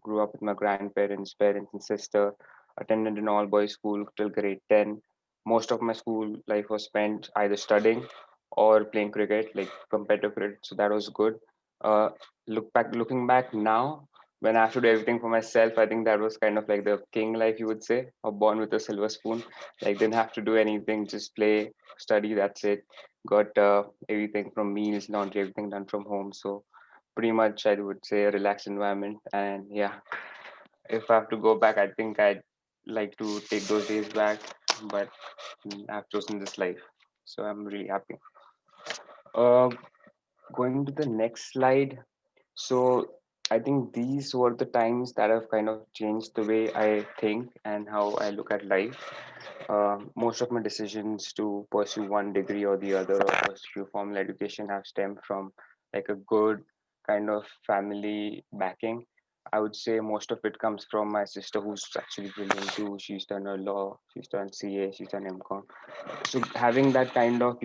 B: grew up with my grandparents, parents, and sister. Attended an all boys school till grade 10. Most of my school life was spent either studying or playing cricket, like competitive cricket. So that was good. Looking back now, when I have to do everything for myself, I think that was kind of like the king life, you would say, or born with a silver spoon. Like didn't have to do anything, just play, study. That's it. Got everything from meals, laundry, everything done from home. So pretty much I would say a relaxed environment. And yeah, if I have to go back, I think I'd like to take those days back, but I've chosen this life, so I'm really happy. uh, Going to the next slide. So I think these were the times that have kind of changed the way I think and how I look at life. Most of my decisions to pursue one degree or the other or pursue formal education have stemmed from like a good kind of family backing. I would say most of it comes from my sister, who's actually brilliant too. She's done a law, she's done CA, she's done MCom. So having that kind of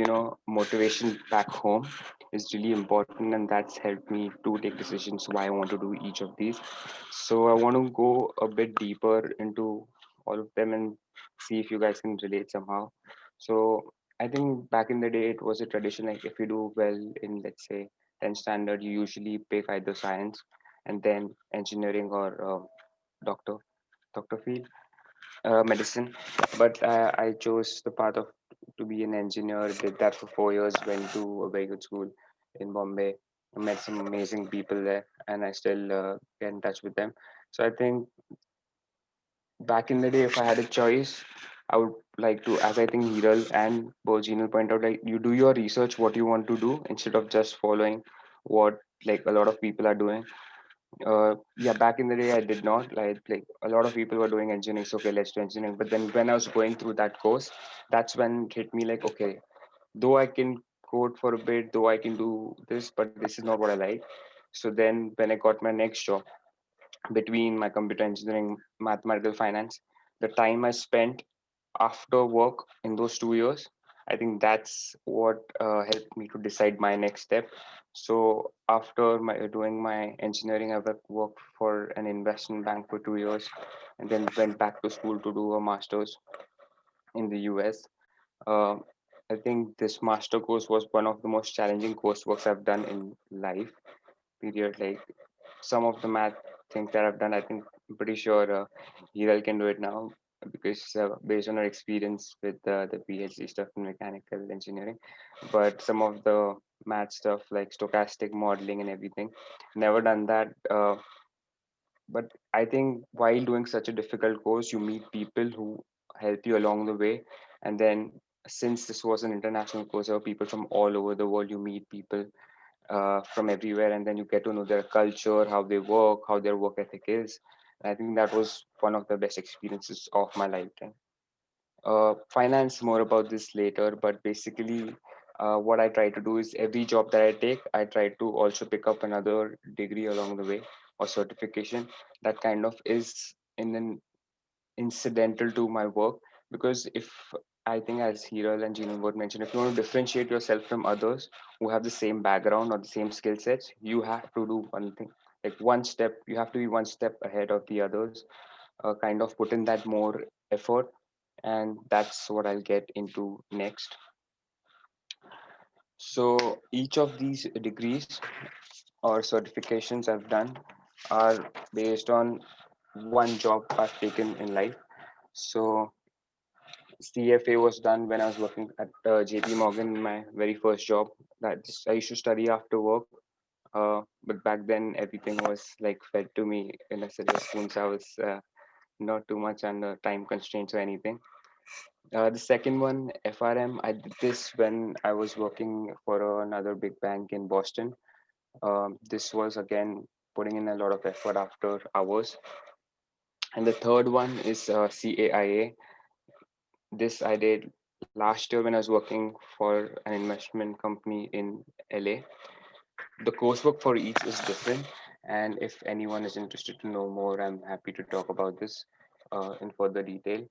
B: motivation back home is really important, and that's helped me to take decisions why I want to do each of these. So I want to go a bit deeper into all of them and see if you guys can relate somehow. So I think back in the day it was a tradition, like if you do well in, let's say, 10th standard, you usually pick either science and then engineering or doctor doctor field, medicine. But I chose the path of to be an engineer. Did that for 4 years. Went to a very good school in Bombay. Met some amazing people there, and I still get in touch with them. So I think back in the day, if I had a choice, I would like to, as I think Hiral and Bojinal point out, like you do your research, what you want to do, instead of just following what like a lot of people are doing. Yeah, back in the day I did not like a lot of people were doing engineering, so okay, let's do engineering. But then when I was going through that course, that's when it hit me like, okay, though I can code for a bit, though I can do this, but this is not what I like. So then when I got my next job, between my computer engineering, mathematical finance, the time I spent after work in those 2 years, I think that's what helped me to decide my next step. So after doing my engineering, I worked for an investment bank for 2 years, and then went back to school to do a master's in the US. Uh, I think this master course was one of the most challenging courseworks I've done in life. Period. Like some of the math things that I've done, I think I'm pretty sure Hiral can do it now because based on our experience with the PhD stuff in mechanical engineering. But some of the math stuff like stochastic modeling and everything, never done that. But I think while doing such a difficult course, you meet people who help you along the way. And then since this was an international course, there were people from all over the world. You meet people from everywhere, and then you get to know their culture, how they work, how their work ethic is. I think that was one of the best experiences of my lifetime. Finance more about this later, but basically, what I try to do is every job that I take, I try to also pick up another degree along the way or certification that kind of is in an incidental to my work. Because if I think, as Hiral and Gina both mentioned, if you want to differentiate yourself from others who have the same background or the same skill sets, you have to do one thing, like one step. You have to be one step ahead of the others. Kind of put in that more effort, and that's what I'll get into next. So each of these degrees or certifications I've done are based on one job I've taken in life. So CFA was done when I was working at JP Morgan, my very first job. I used to study after work, but back then everything was like fed to me in a silver spoon. So I was not too much under time constraints or anything. The second one, FRM, I did this when I was working for another big bank in Boston. This was again putting in a lot of effort after hours. And the third one is CAIA. This I did last year when I was working for an investment company in LA. The coursework for each is different, and if anyone is interested to know more, I'm happy to talk about this in further detail.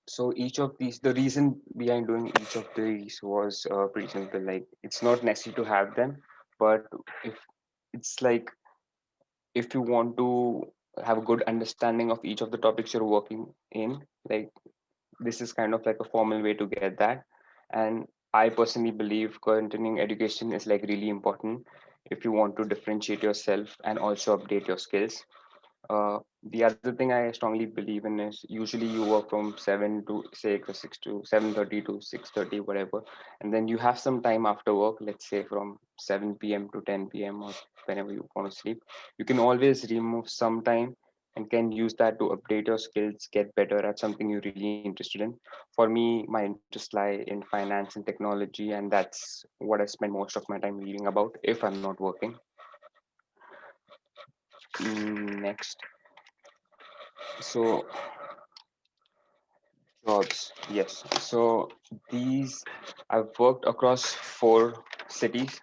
B: So each of these, the reason behind doing each of these was pretty simple. Like it's not necessary to have them, but if it's like if you want to have a good understanding of each of the topics you're working in, like this is kind of like a formal way to get that. And I personally believe continuing education is like really important if you want to differentiate yourself and also update your skills. The other thing I strongly believe in is usually you work from 7 to 6 or 6 to 7:30 to 6:30, whatever, and then you have some time after work. Let's say from 7 p.m. to 10 p.m. or whenever you want to sleep. You can always remove some time and can use that to update your skills, get better at something you're really interested in. For me, my interests lie in finance and technology, and that's what I spend most of my time reading about if I'm not working. Next. So jobs, yes. So these, I've worked across 4 cities,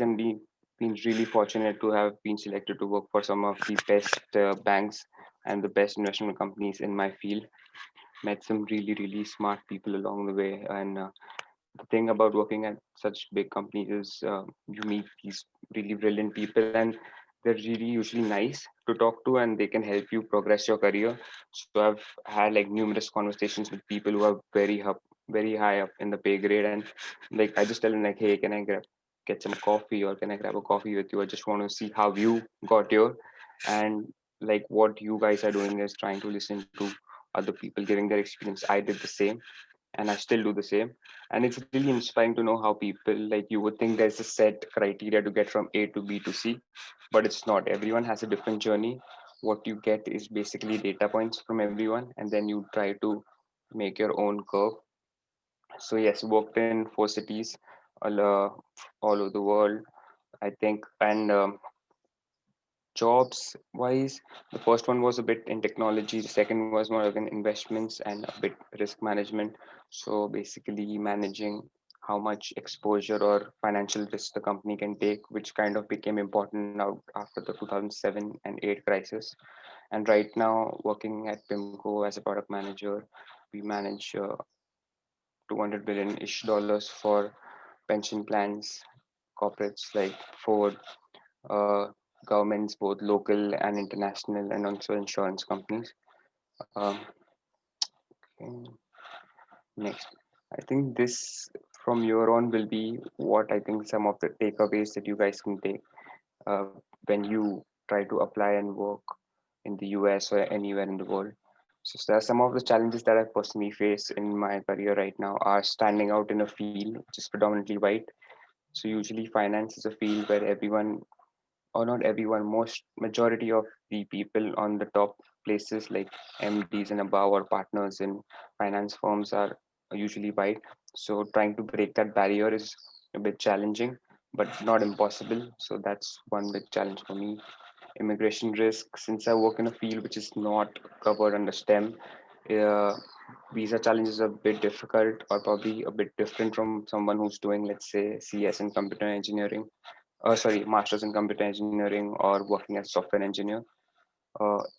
B: and been really fortunate to have been selected to work for some of the best banks and the best investment companies in my field. Met some really, really smart people along the way. And the thing about working at such big companies is you meet these really brilliant people, and they're really usually nice to talk to, and they can help you progress your career. So I've had like numerous conversations with people who are very high up in the pay grade, and like I just tell them like, hey, can I get some coffee, or can I grab a coffee with you? I just want to see how you got here, and like what you guys are doing is trying to listen to other people giving their experience. I did the same, and I still do the same. And it's really inspiring to know how people, like, you would think there's a set criteria to get from A to B to C, but it's not. Everyone has a different journey. What you get is basically data points from everyone, and then you try to make your own curve. So yes, worked in 4 cities all over the world, I think. And jobs wise, the first one was a bit in technology, the second was more like in investments and a bit risk management. So basically managing how much exposure or financial risk the company can take, which kind of became important now after the 2007 and 8 crisis. And right now working at PIMCO as a product manager, we manage 200 billion ish dollars for pension plans, corporates like Ford, uh, governments, both local and international, and also insurance companies. Um, Okay. Next, I think this from your own will be what I think some of the takeaways that you guys can take uh, when you try to apply and work in the US or anywhere in the world. So there are some of the challenges that I personally face in my career right now are standing out in a field which is predominantly white. So usually finance is a field where everyone, or not everyone, most majority of the people on the top places like MDs and above or partners in finance firms are usually white. So trying to break that barrier is a bit challenging, but not impossible. So that's one big challenge for me. Immigration risk, since I work in a field which is not covered under STEM, uh, visa challenges are a bit difficult or probably a bit different from someone who's doing, let's say, CS in computer engineering, sorry, masters in computer engineering or working as software engineer.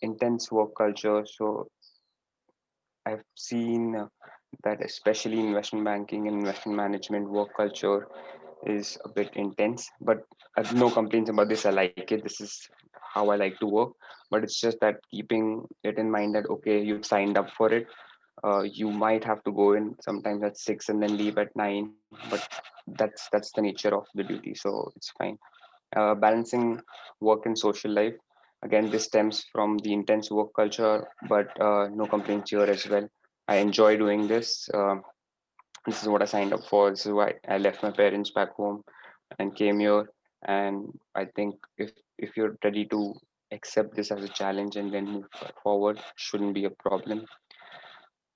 B: Intense work culture. So I've seen that especially investment banking and investment management work culture is a bit intense, but I've no complaints about this. I like it. This is how I like to work. But it's just that keeping it in mind that okay, you've signed up for it. You might have to go in sometimes at 6 and then leave at 9, but that's the nature of the duty, so it's fine. Balancing work and social life. Again, this stems from the intense work culture, but no complaints here as well. I enjoy doing this. This is what I signed up for. This is why I left my parents back home and came here. And I think if you're ready to accept this as a challenge and then move forward, shouldn't be a problem.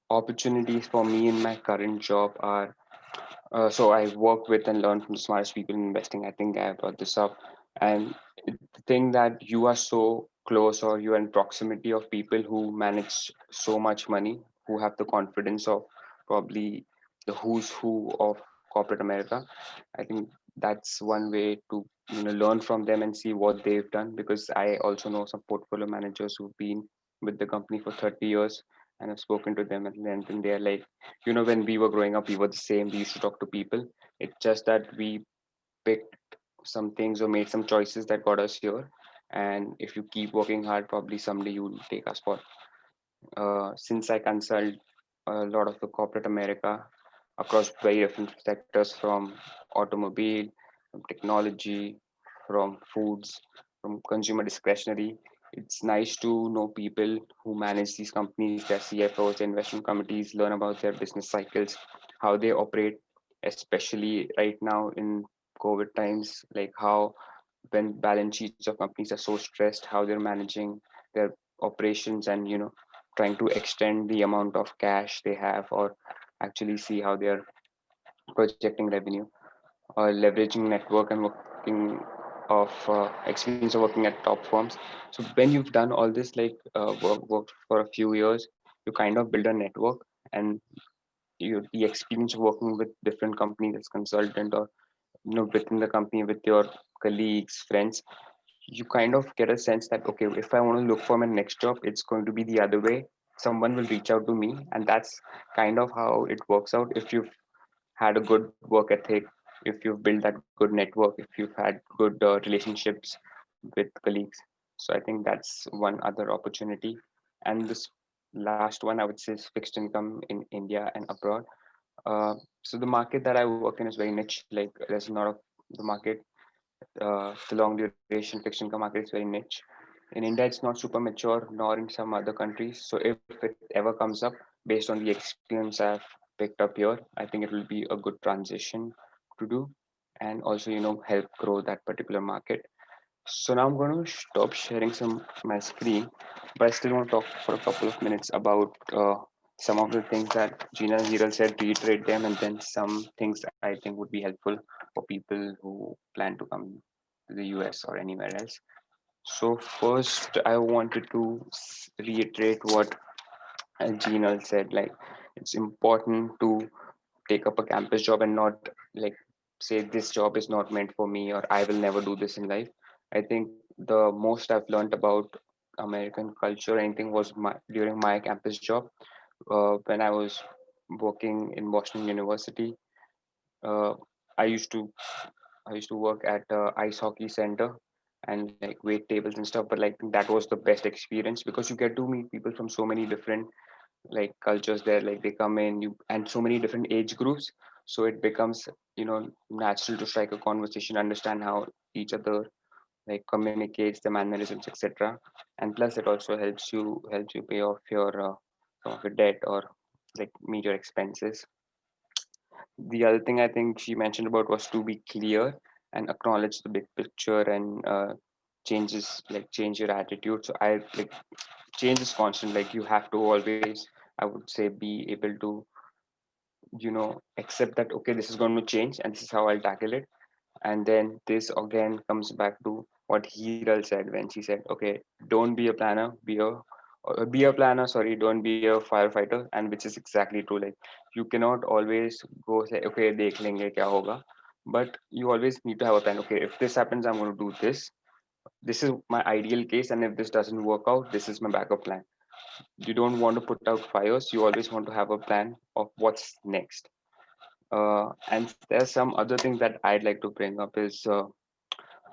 B: Opportunities for me in my current job are so I work with and learn from the smartest people in investing. I think I brought this up. And the thing that you are so close or you are in proximity of people who manage so much money, who have the confidence of probably the who's who of corporate America. I think that's one way to learn from them and see what they've done, because I also know some portfolio managers who've been with the company for 30 years and I've spoken to them at length, and they're like, when we were growing up, we were the same. We used to talk to people. It's just that we picked some things or made some choices that got us here. And if you keep working hard, probably someday you'll take our spot. Since I consult a lot of the corporate America across very different sectors, from automobile, from technology, from foods, from consumer discretionary. It's nice to know people who manage these companies, their CFOs, their investment committees, learn about their business cycles, how they operate, especially right now in COVID times, like how when balance sheets of companies are so stressed, how they're managing their operations and trying to extend the amount of cash they have, or actually see how they're projecting revenue or leveraging network and working of experience of working at top firms. So when you've done all this, like worked for a few years, you kind of build a network, and the experience of working with different companies as consultant, or within the company with your colleagues, friends, you kind of get a sense that okay, if I want to look for my next job, it's going to be the other way. Someone will reach out to me, and that's kind of how it works out. If you've had a good work ethic, if you've built that good network, if you've had good relationships with colleagues. So I think that's one other opportunity. And this last one, I would say, is fixed income in India and abroad. So the market that I work in is very niche. Like there's a lot of the market, the long duration fixed income market is very niche. In India, it's not super mature, nor in some other countries. So if it ever comes up, based on the experience I've picked up here, I think it will be a good transition to do, and also help grow that particular market. So now I'm going to stop sharing some my screen, but I still want to talk for a couple of minutes about some of the things that Gina and Hiral said, reiterate them, and then some things I think would be helpful for people who plan to come to the US or anywhere else. So first, I wanted to reiterate what Gina said. Like, it's important to take up a campus job and not like say this job is not meant for me or I will never do this in life. I think the most I've learned about American culture, anything, was during my campus job. When I was working in Boston University, uh, I used to I used to work at ice hockey center and like wait tables and stuff. But like that was the best experience because you get to meet people from so many different like cultures there, like they come in, you and so many different age groups, so it becomes, natural to strike a conversation, understand how each other like communicates, the mannerisms, etc. And plus it also helps you pay off your some of your debt, or like meet your expenses. The other thing I think she mentioned about was to be clear and acknowledge the big picture, and change your attitude. So I like change is constant. Like you have to always, I would say, be able to accept that okay, this is going to change and this is how I'll tackle it. And then this again comes back to what Hiral said when she said, okay, don't be a planner, be a planner, sorry, don't be a firefighter. And which is exactly true. Like you cannot always go say, okay, dekh lenge kya hoga, but you always need to have a plan. Okay, if this happens, I'm going to do this. This is my ideal case, and if this doesn't work out, this is my backup plan. You don't want to put out fires. You always want to have a plan of what's next. And there's some other things that I'd like to bring up is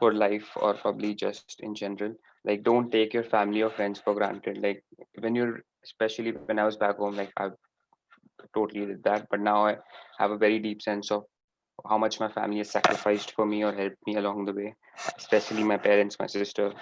B: for life, or probably just in general, like don't take your family or friends for granted. Like when you're, especially when I was back home, like I totally did that, but now I have a very deep sense of how much my family has sacrificed for me or helped me along the way, especially my parents, my sister.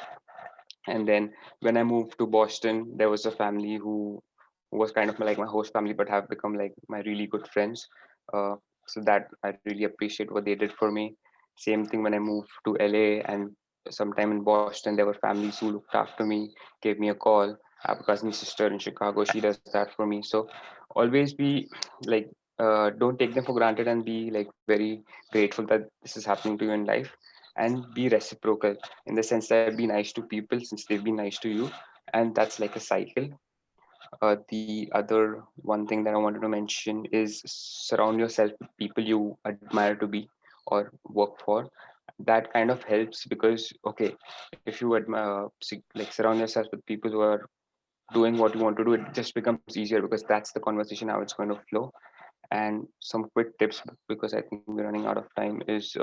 B: And then when I moved to Boston, there was a family who was kind of like my host family, but have become like my really good friends. uh, so that I really appreciate what they did for me. Same thing when I moved to LA, and sometime in Boston there were families who looked after me, gave me a call. I have a cousin sister in Chicago, she does that for me. So always be like, don't take them for granted, and be like very grateful that this is happening to you in life. And be reciprocal in the sense that be nice to people since they've been nice to you. And that's like a cycle. The other one thing that I wanted to mention is surround yourself with people you admire to be or work for. That kind of helps because okay, if you admire, like surround yourself with people who are doing what you want to do, it just becomes easier because that's the conversation how it's going to flow. And some quick tips, because I think we're running out of time, is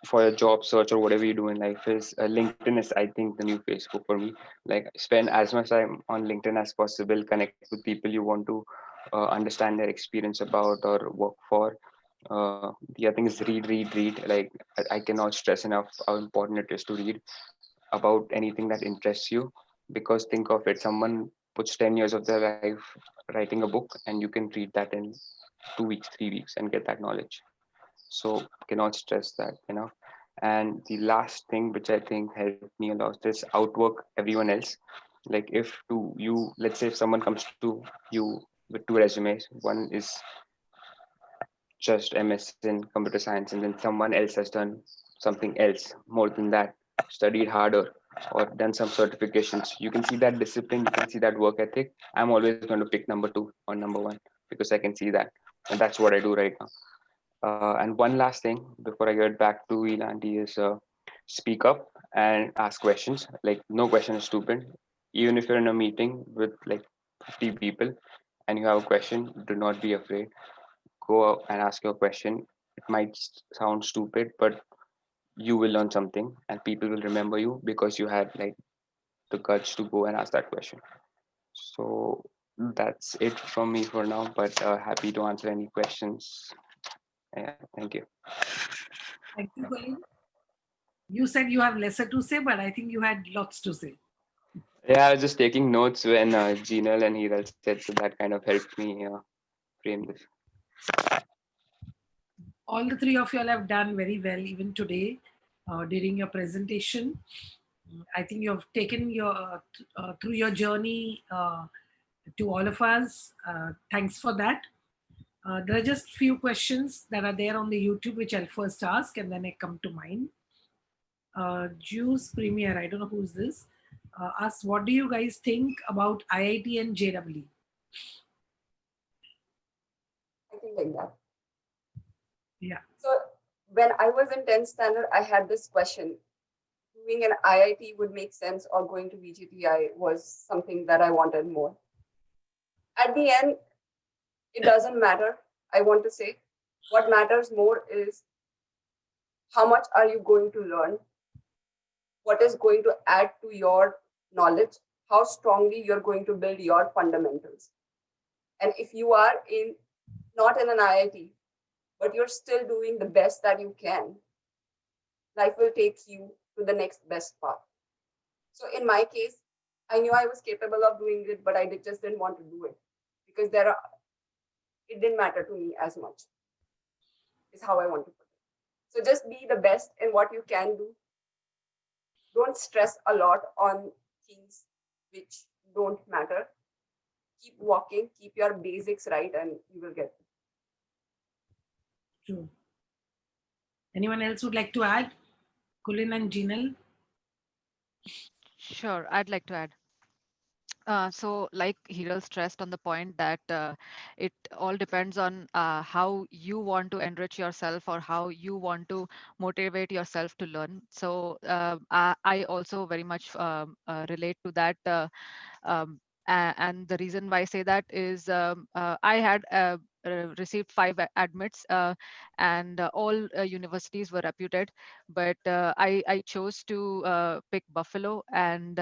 B: for your job search or whatever you do in life is LinkedIn is, I think, the new Facebook for me. Like spend as much time on LinkedIn as possible, connect with people you want to understand their experience about or work for. The other thing is read. Like I cannot stress enough how important it is to read about anything that interests you, because think of it, someone puts 10 years of their life writing a book, and you can read that in 2 weeks, 3 weeks, and get that knowledge. So cannot stress that enough. And the last thing which I think helped me a lot is outwork everyone else. Like if to you, let's say if someone comes to you with two resumes, one is just MS in computer science, and then someone else has done something else more than that, studied harder, or done some certifications, you can see that discipline, you can see that work ethic. I'm always going to pick number two or number one because I can see that, and that's what I do right now. And one last thing before I get back to Elanti is speak up and ask questions. Like no question is stupid. Even if you're in a meeting with like 50 people and you have a question, do not be afraid. Go out and ask your question. It might sound stupid, but you will learn something, and people will remember you because you had like the guts to go and ask that question. So that's it from me for now. But happy to answer any questions. Yeah, thank you.
A: Thank you, Colin. You said you have lesser to say, but I think you had lots to say.
B: Yeah, I was just taking notes when Gina and Hiral said, so that kind of helped me frame this.
A: All the three of you all have done very well, even today during your presentation. I think you have taken your through your journey to all of us. Thanks for that. There are just few questions that are there on the YouTube, which I'll first ask, and then I come to mine. Juice Premier, I don't know who's this, asks, what do you guys think about IIT and JEE?
D: I think like that.
A: Yeah.
D: So when I was in 10th standard, I had this question. Doing an IIT would make sense, or going to VGTI was something that I wanted more. At the end, it doesn't matter. I want to say what matters more is how much are you going to learn, what is going to add to your knowledge, how strongly you're going to build your fundamentals. And if you are not in an IIT, but you're still doing the best that you can, life will take you to the next best path. So in my case, I knew I was capable of doing it, but just didn't want to do it because it didn't matter to me as much, is how I want to put it. So just be the best in what you can do. Don't stress a lot on things which don't matter. Keep walking, keep your basics right, and you will get it.
A: True. Anyone else would like to add? Colin and Jinal?
C: Sure, I'd like to add. So, like Hiral stressed on the point that it all depends on how you want to enrich yourself or how you want to motivate yourself to learn. So, I also very much relate to that. Um, and the reason why I say that is I had received five admits, and all universities were reputed, but I chose to pick Buffalo, and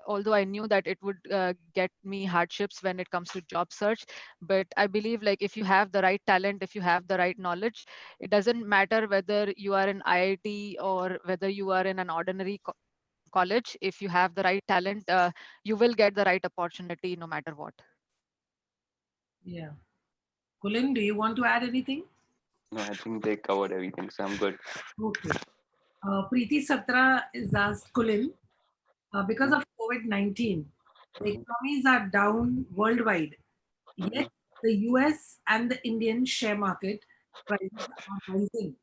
C: although I knew that it would get me hardships when it comes to job search, but I believe like if you have the right talent, if you have the right knowledge, it doesn't matter whether you are in IIT or whether you are in an ordinary college. If you have the right talent, you will get the right opportunity no matter what.
A: Yeah. Colin, do you want to add anything?
B: No, I think they covered everything, so I'm good.
A: Okay. Preeti Satra is asked Colin, because of COVID-19, the
B: Mhm,
A: economies are down worldwide,
B: mhm.
A: yet the US and the Indian share market prices are rising.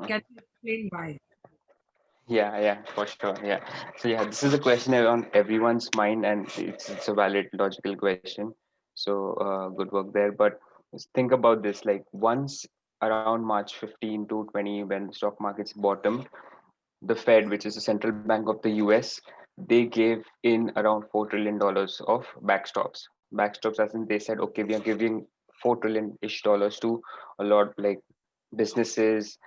A: Can you explain why?
B: Yeah, for sure. Yeah. So yeah, this is a question on everyone's mind, and it's a valid logical question. So good work there. But think about this: like once around March 15 to 20, when the stock markets bottomed, the Fed, which is the central bank of the US, they gave in around $4 trillion of backstops. Backstops, as in they said, okay, we are giving $4 trillion-ish to a lot like businesses,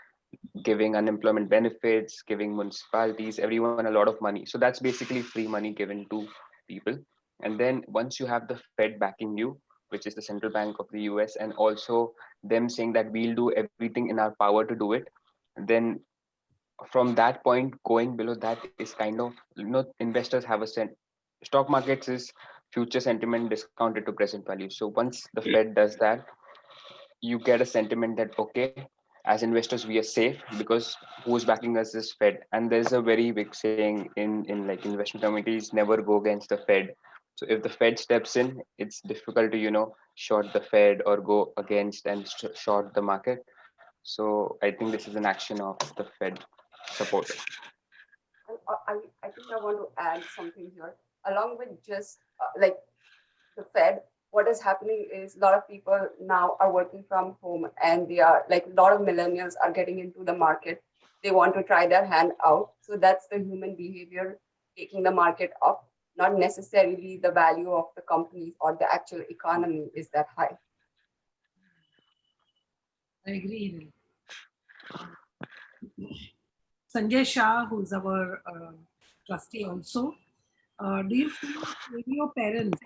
B: giving unemployment benefits, giving municipalities, everyone a lot of money. So that's basically free money given to people. And then once you have the Fed backing you, which is the central bank of the US, and also them saying that we'll do everything in our power to do it, then from that point going below that is kind of, investors have a stock markets is future sentiment discounted to present value. So once the Fed does that, you get a sentiment that okay, as investors we are safe because who's backing us is Fed. And there's a very big saying in like investment communities, never go against the Fed. So if the Fed steps in, it's difficult to short the Fed or go against and short the market. So I think this is an action of the Fed support.
D: And I think I want to add something here. Along with just like the Fed, what is happening is a lot of people now are working from home, and they are like a lot of millennials are getting into the market. They want to try their hand out. So that's the human behavior taking the market up, not necessarily the value of the companies or the actual economy is that high.
A: I agree. Sanjay Shah, who's our trustee also, do you feel your parents,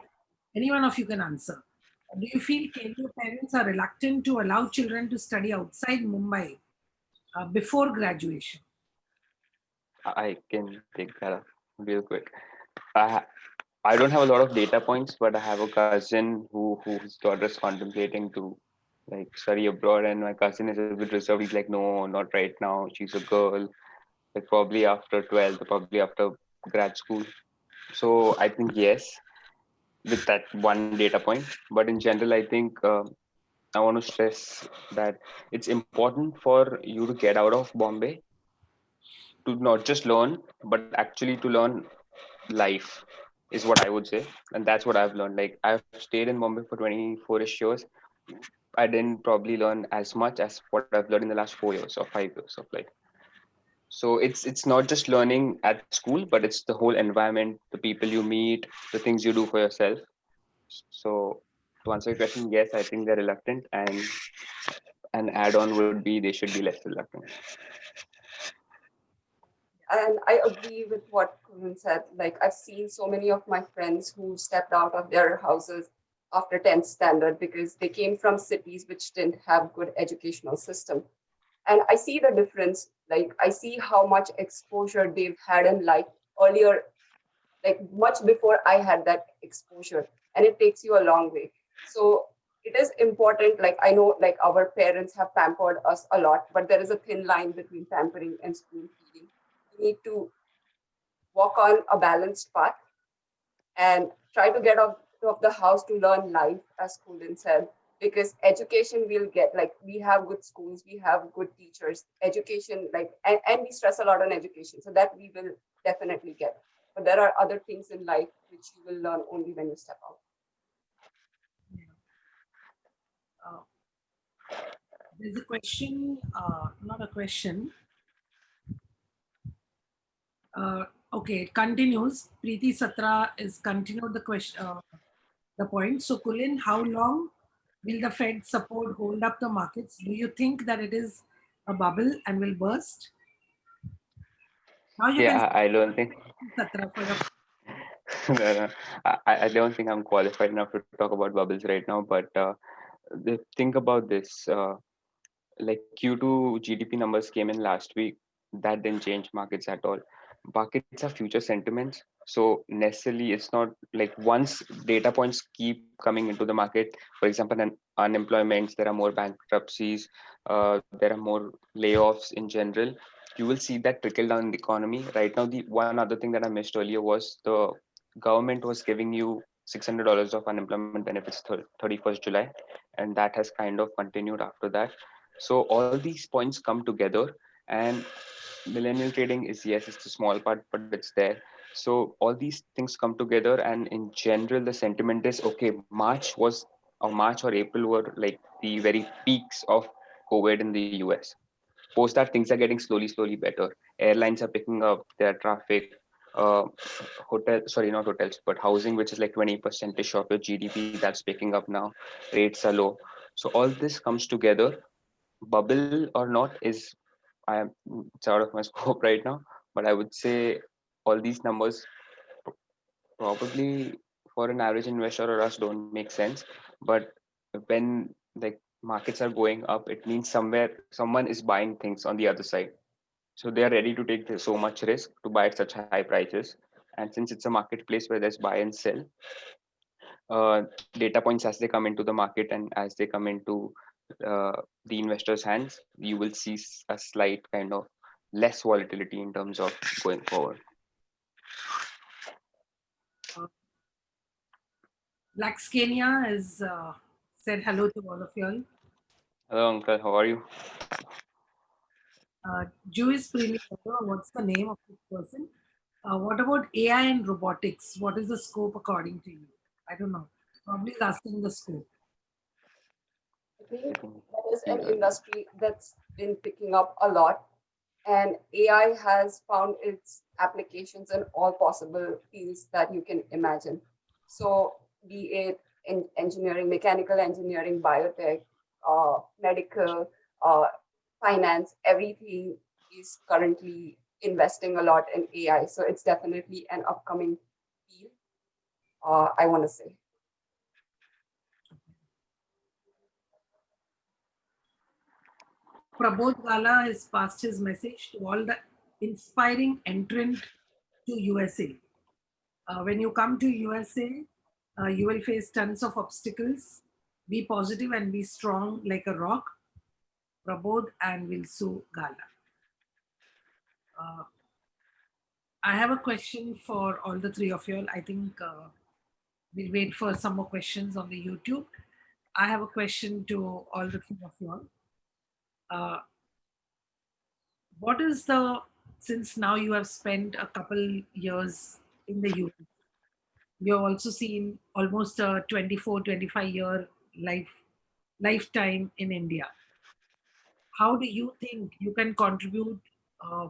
A: any one of you can answer, do you feel your parents are reluctant to allow children to study outside Mumbai before graduation?
B: I can take that up real quick. I I don't have a lot of data points, but I have a cousin whose daughter is contemplating to like study abroad, and my cousin is a bit reserved. He's like, no, not right now. She's a girl. Like probably after 12th, probably after grad school. So I think yes, with that one data point. But in general, I think I want to stress that it's important for you to get out of Bombay to not just learn, but actually to learn life is what I would say. And that's what I've learned. Like I've stayed in Bombay for 24-ish years. I didn't probably learn as much as what I've learned in the last 4 years or 5 years of life. So it's not just learning at school, but it's the whole environment, the people you meet, the things you do for yourself. So to answer your question, yes, I think they're reluctant, and an add-on would be they should be less reluctant.
D: And I agree with what Colin said. Like I've seen so many of my friends who stepped out of their houses after 10th standard because they came from cities which didn't have good educational system. And I see the difference. Like I see how much exposure they've had in life earlier, like much before I had that exposure, and it takes you a long way. So it is important. Like I know, like our parents have pampered us a lot, but there is a thin line between pampering and spoon feeding. You need to walk on a balanced path and try to get out of the house to learn life, as Colin said, because education we'll get, like we have good schools, we have good teachers, education, like, and we stress a lot on education. So that we will definitely get. But there are other things in life which you will learn only when you step out.
A: Uh, there's a question, not a question. Okay, it continues. Preeti Satra is continued the question, the point. So, Kulin, how long will the Fed support hold up the markets? Do you think that it is a bubble and will burst? Now you can
B: Yeah, I don't think
A: Satra for your
B: no, no. I don't think I'm qualified enough to talk about bubbles right now. But think about this. Like Q2 GDP numbers came in last week. That didn't change markets at all. Markets are future sentiments. So necessarily, it's not like once data points keep coming into the market. For example, unemployment, there are more bankruptcies, there are more layoffs in general. You will see that trickle down in the economy. Right now, the one other thing that I missed earlier was the government was giving you $600 of unemployment benefits 31st July, and that has kind of continued after that. So all these points come together, and millennial trading is, yes, it's a small part, but it's there. So all these things come together, and in general, the sentiment is okay. March or April were like the very peaks of COVID in the US. Post that, things are getting slowly better. Airlines are picking up their traffic. Uh, sorry, not hotels, but housing, which is like 20% of your GDP, that's picking up now. Rates are low. So all this comes together. Bubble or not is, I am, it's out of my scope right now, but I would say all these numbers probably for an average investor or us don't make sense. But when like markets are going up, it means somewhere someone is buying things on the other side. So they are ready to take so much risk to buy at such high prices. And since it's a marketplace where there's buy and sell, data points as they come into the market and as they come into uh, the investors' hands, you will see a slight kind of less volatility in terms of going forward.
A: Black Scania has said hello to all of you all.
B: Hello, Uncle. How are you?
A: Jewish Premier, what's the name of this person? What about AI and robotics? What is the scope according to you? I don't know. Probably is asking the scope.
D: I think that is an industry that's been picking up a lot, and AI has found its applications in all possible fields that you can imagine. So, be it in engineering, mechanical engineering, biotech, medical, uh, finance, everything is currently investing a lot in AI. So, it's definitely an upcoming field, I want to say.
A: Prabodh Gala has passed his message to all the inspiring entrant to USA. When you come to USA, you will face tons of obstacles. Be positive and be strong like a rock. Prabodh and Vilsu Gala. I have a question for all the three of you all. I think we'll wait for some more questions on the YouTube. I have a question to all the three of you all. What is the, since now you have spent a couple years in the US, you've also seen almost a 24, 25-year lifetime in India. How do you think you can contribute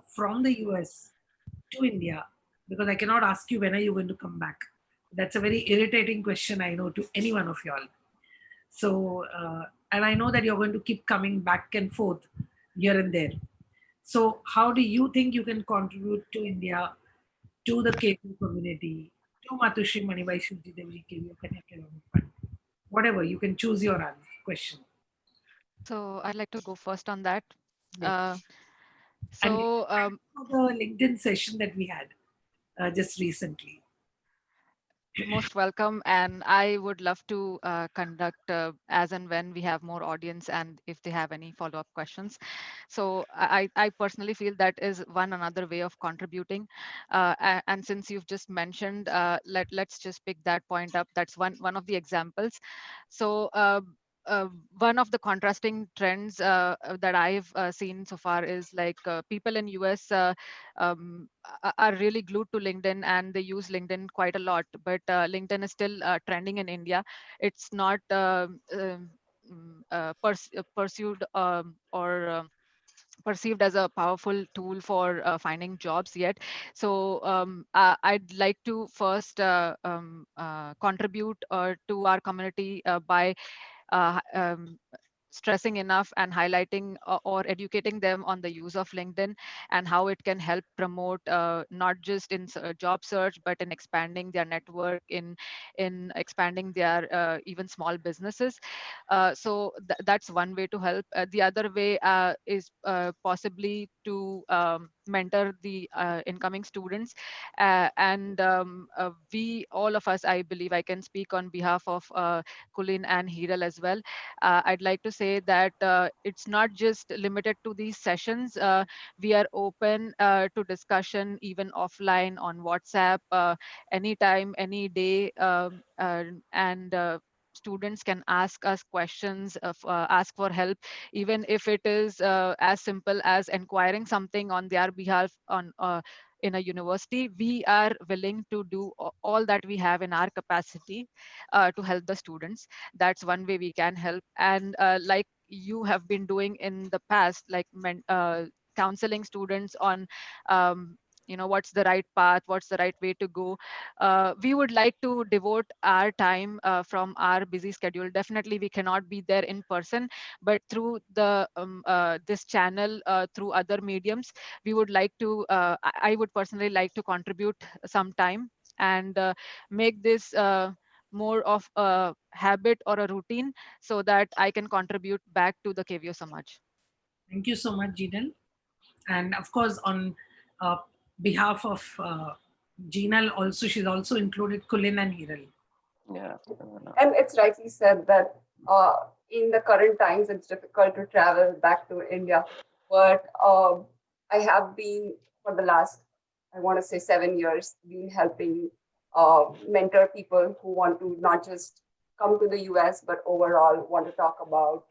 A: from the US to India? Because I cannot ask you when are you going to come back. That's a very irritating question, I know, to any one of y'all. So, and I know that you're going to keep coming back and forth here and there. So, how do you think you can contribute to India, to the KP community, to Matushri Manibai Shivji Devji KV Kanya Fund? Whatever, you can choose your question.
C: So I'd like to go first on that.
A: Yes.
C: Uh,
A: And
C: so
A: for the LinkedIn session that we had just recently.
C: most welcome, and I would love to conduct as and when we have more audience and if they have any follow-up questions. So I personally feel that is one another way of contributing, and since you've just mentioned, let's just pick that point up. That's one of the examples. So uh, one of the contrasting trends that I've seen so far is like people in US are really glued to LinkedIn and they use LinkedIn quite a lot. But LinkedIn is still trending in India. It's not pursued or perceived as a powerful tool for finding jobs yet. So I'd like to first contribute to our community by uh, um, stressing enough and highlighting or educating them on the use of LinkedIn and how it can help promote not just in job search but in expanding their network, in expanding their even small businesses. So that's one way to help. The other way is possibly to mentor the incoming students, and we all of us, I believe I can speak on behalf of Colin and Hiral as well. I'd like to say that it's not just limited to these sessions. We are open to discussion even offline on WhatsApp, anytime, any day, and students can ask us questions, ask for help, even if it is as simple as inquiring something on their behalf on in a university. We are willing to do all that we have in our capacity to help the students. That's one way we can help. And like you have been doing in the past, like counseling students on what's the right path, what's the right way to go. We would like to devote our time from our busy schedule. Definitely we cannot be there in person, but through the this channel, through other mediums, we would like to I would personally like to contribute some time and make this more of a habit or a routine so that I can contribute back to the KVO Samaj.
A: Thank you so much, Jinal. And of course, on uh, behalf of Gina, also she's also included Kulin and Hiral.
B: Yeah.
D: And it's rightly said that in the current times, it's difficult to travel back to India. But I have been, for the last, I want to say 7 years, been helping mentor people who want to not just come to the US, but overall want to talk about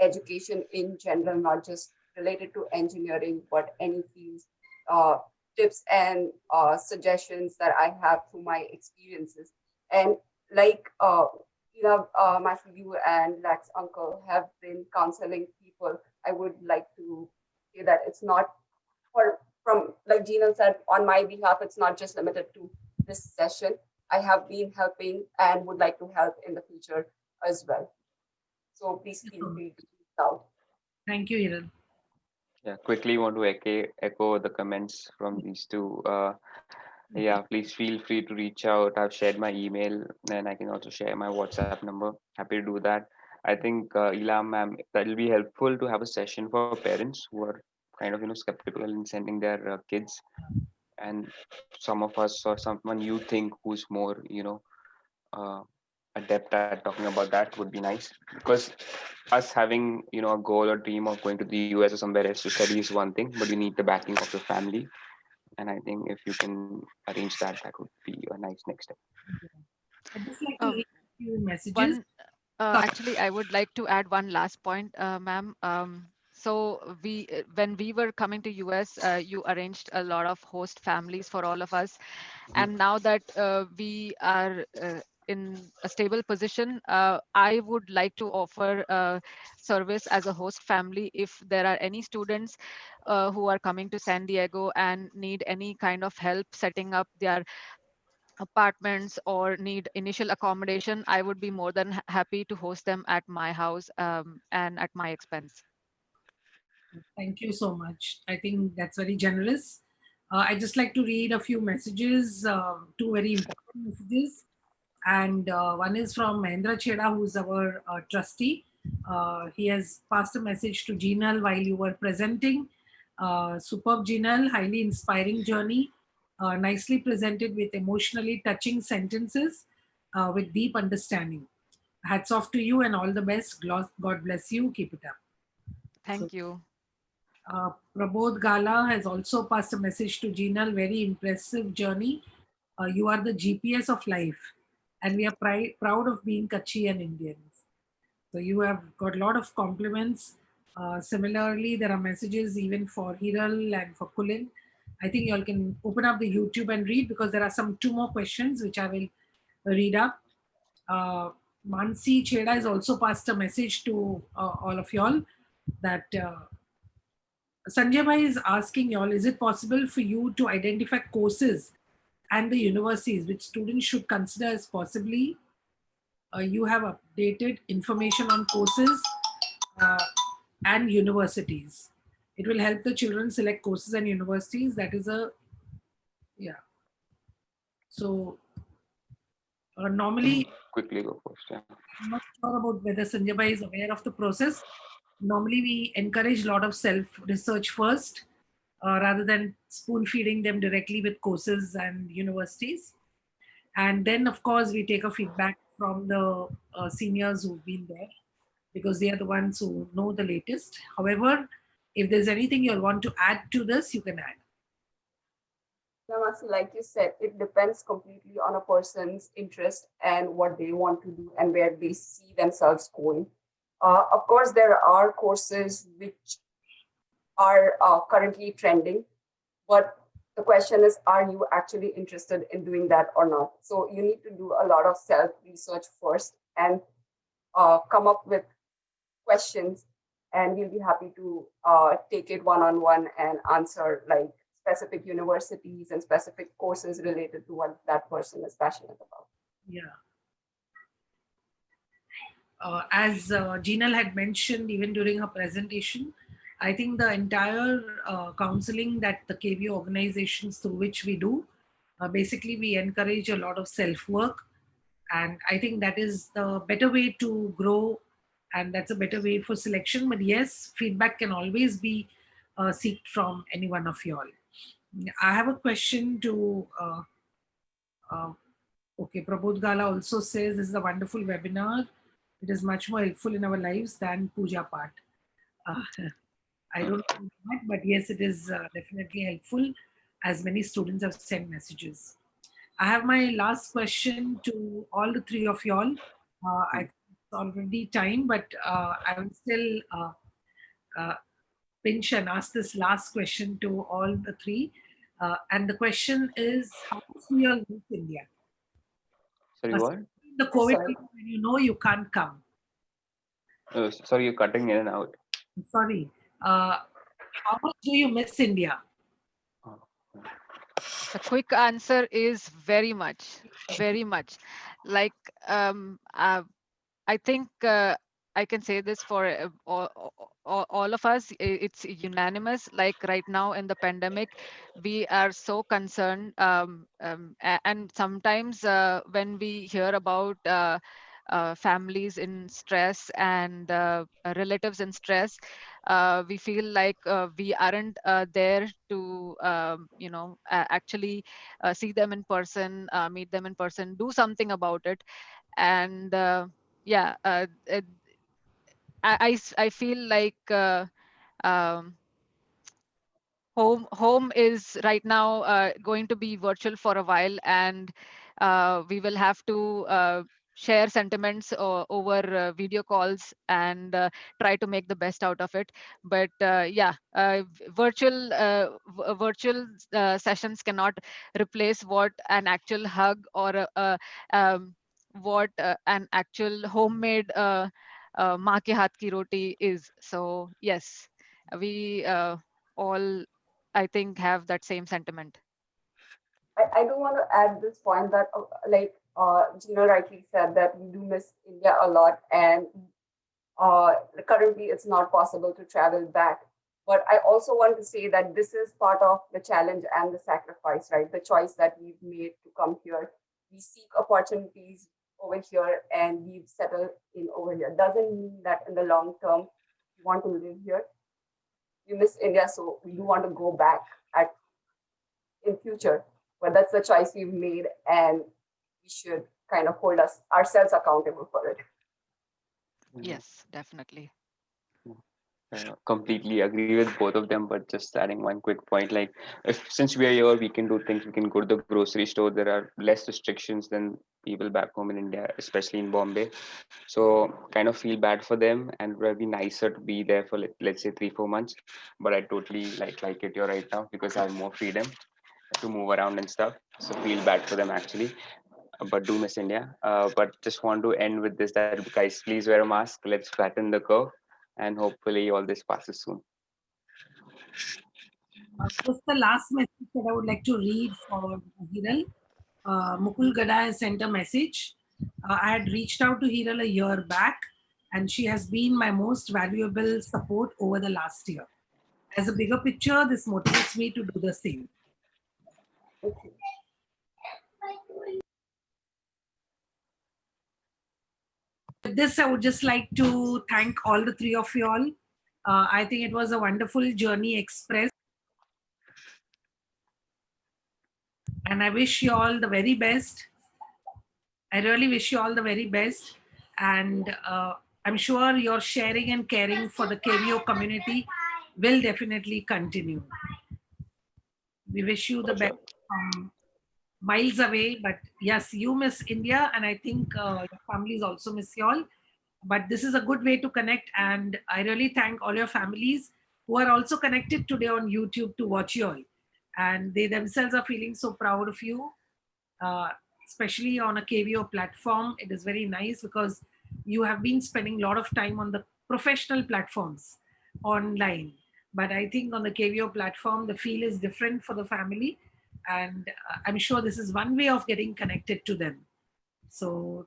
D: education in general, not just related to engineering, but any fields, uh, tips and suggestions that I have through my experiences. And like Matthew and Lax uncle have been counseling people, I would like to say that it's not for from like Gina said, on my behalf, it's not just limited to this session. I have been helping and would like to help in the future as well. So please feel free to reach out.
A: Thank you, Hiral.
B: Yeah, quickly want to echo the comments from these two. Yeah, please feel free to reach out. I've shared my email and I can also share my WhatsApp number. Happy to do that. I think Elam, ma'am, that will be helpful to have a session for parents who are kind of skeptical in sending their kids, and some of us or someone you think who's more uh, adept at talking about that would be nice, because us having a goal or dream of going to the US or somewhere else to study is one thing, but you need the backing of your family. And I think if you can arrange that, that would be a nice next step.
A: I'd just like to
C: Uh,
A: read a few messages.
C: one
A: Sorry.
C: Actually, I would like to add one last point, ma'am. So when we were coming to US, you arranged a lot of host families for all of us,
B: Mhm.
C: and now that we are in a stable position, I would like to offer service as a host family if there are any students who are coming to San Diego and need any kind of help setting up their apartments or need initial accommodation. I would be more than happy to host them at my house, and at my expense.
A: Thank you so much. I think that's very generous. I just like to read a few messages, two very important messages. And one is from Mahendra Cheda, who's our trustee. He has passed a message to Jinal while you were presenting. Superb, Jinal, highly inspiring journey, nicely presented with emotionally touching sentences with deep understanding. Hats off to you and all the best. God bless you. Keep it up. So,
C: Thank you.
A: Prabodh Gala has also passed a message to Jinal. Very impressive journey. You are the GPS of life, and we are proud of being Kachi and Indians. So you have got a lot of compliments. Similarly, there are messages even for Hiral and for Kulin. I think you all can open up the YouTube and read, because there are some two more questions which I will read up. Uh, Mansi Cheda has also passed a message to all of y'all that Sanjay Bhai is asking y'all, is it possible for you to identify courses and the universities which students should consider as possibly you have updated information on courses uh, and universities. It will help the children select courses and universities. That is a, yeah. So normally,
B: Quickly go first. Yeah.
A: I'm not sure about whether Sanjay Bhai is aware of the process. Normally, we encourage a lot of self research first rather than spoon feeding them directly with courses and universities. And then, of course, we take a feedback from the seniors who've been there, because they are the ones who know the latest. However, if there's anything you'll want to add to this, you can add.
D: Namasi, like you said, it depends completely on a person's interest and what they want to do and where they see themselves going. Of course, there are courses which are currently trending, but the question is, are you actually interested in doing that or not? So you need to do a lot of self research first and come up with questions, and we'll be happy to take it one on one and answer like specific universities and specific courses related to what that person is passionate about.
A: Yeah. As Gina had mentioned even during her presentation, I think the entire counseling that the KVO organizations through which we do, basically we encourage a lot of self-work. And I think that is the better way to grow, and that's a better way for selection. But yes, feedback can always be sought from any one of you all. I have a question to uh, okay, Prabodh Gala also says this is a wonderful webinar. It is much more helpful in our lives than puja part. Uh, I don't know that, but yes, it is definitely helpful, as many students have sent messages. I have my last question to all the three of y'all. I think it's already time, but I will still uh, pinch and ask this last question to all the three. And the question is, how much do you all miss India?
B: Sorry,
A: Uh,
B: what?
A: The COVID
D: Sorry.
A: time when you know you can't come.
B: Sorry, you're cutting in and out.
A: Sorry. Uh, how much do you miss India?
B: Oh,
C: The quick answer is very much, very much. Like I think I can say this for all of us. It's unanimous. Like right now in the pandemic, we are so concerned. And sometimes when we hear about families in stress and relatives in stress, we feel like we aren't there to, actually see them in person, meet them in person, do something about it. And yeah I feel like um, home is right now going to be virtual for a while, and we will have to share sentiments over video calls and try to make the best out of it. But virtual sessions cannot replace what an actual hug or what an actual homemade maa ke haath ki roti is. So yes, we all, I think, have that same sentiment.
D: I do want to add this point that, Gina rightly said, that we do miss India a lot, and currently it's not possible to travel back. But I also want to say that this is part of the challenge and the sacrifice, right? The choice that we've made to come here. We seek opportunities over here and we've settled in over here. Doesn't mean that in the long term you want to live here. You miss India, so we do want to go back at in future. But that's the choice we've made, and we should kind of hold ourselves accountable for it.
C: Yes, definitely.
B: Completely agree with both of them, but just adding one quick point, like if since we are here, we can do things. We can go to the grocery store. There are less restrictions than people back home in India, especially in Bombay. So kind of feel bad for them, and it would be nicer to be there for let's say 3-4 months. But I totally like it here right now because I have more freedom to move around and stuff. So feel bad for them actually, but do miss India. But just want to end with this that guys, please wear a mask. Let's flatten the curve, and hopefully all this passes soon.
A: Just the last message that I would like to read for Hiral. Mukul Gada has sent a message. I had reached out to Hiral a year back, and she has been my most valuable support over the last year. As a bigger picture, this motivates me to do the same. With this, I would just like to thank all the three of you all. I think it was a wonderful journey express. And I wish you all the very best. I really wish you all the very best. And I'm sure your sharing and caring for the KVO community will definitely continue. We wish you the
B: For
A: best
B: sure.
A: from miles away. But yes, you miss India, and I think your families also miss you all. But this is a good way to connect. And I really thank all your families who are also connected today on YouTube to watch you all. And they themselves are feeling so proud of you, uh, especially on a KVO platform. It is very nice because you have been spending a lot of time on the professional platforms online. But I think on the KVO platform, the feel is different for the family. And I'm sure this is one way of getting connected to them. So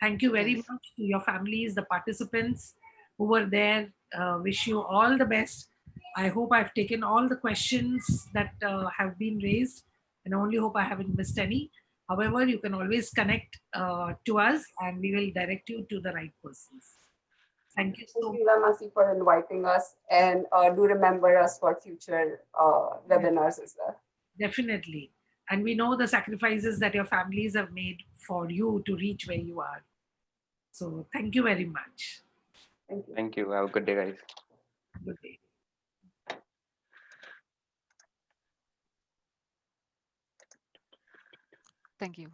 A: thank you very
C: Yes.
A: much to your families, the participants who were there. Wish you all the best. I hope I've taken all the questions that have been raised, and only hope I haven't missed any. However, you can always connect to us, and we will direct you to the right persons. Thank you
D: Thank
A: so
D: you, Lamasi, for inviting us, and do remember us for future
A: much.
D: webinars as well.
A: Definitely. And we know the sacrifices that your families have made for you to reach where you are. So thank you very much.
D: Thank you.
B: Thank you. Have a good day, guys.
A: Good day.
C: Thank you.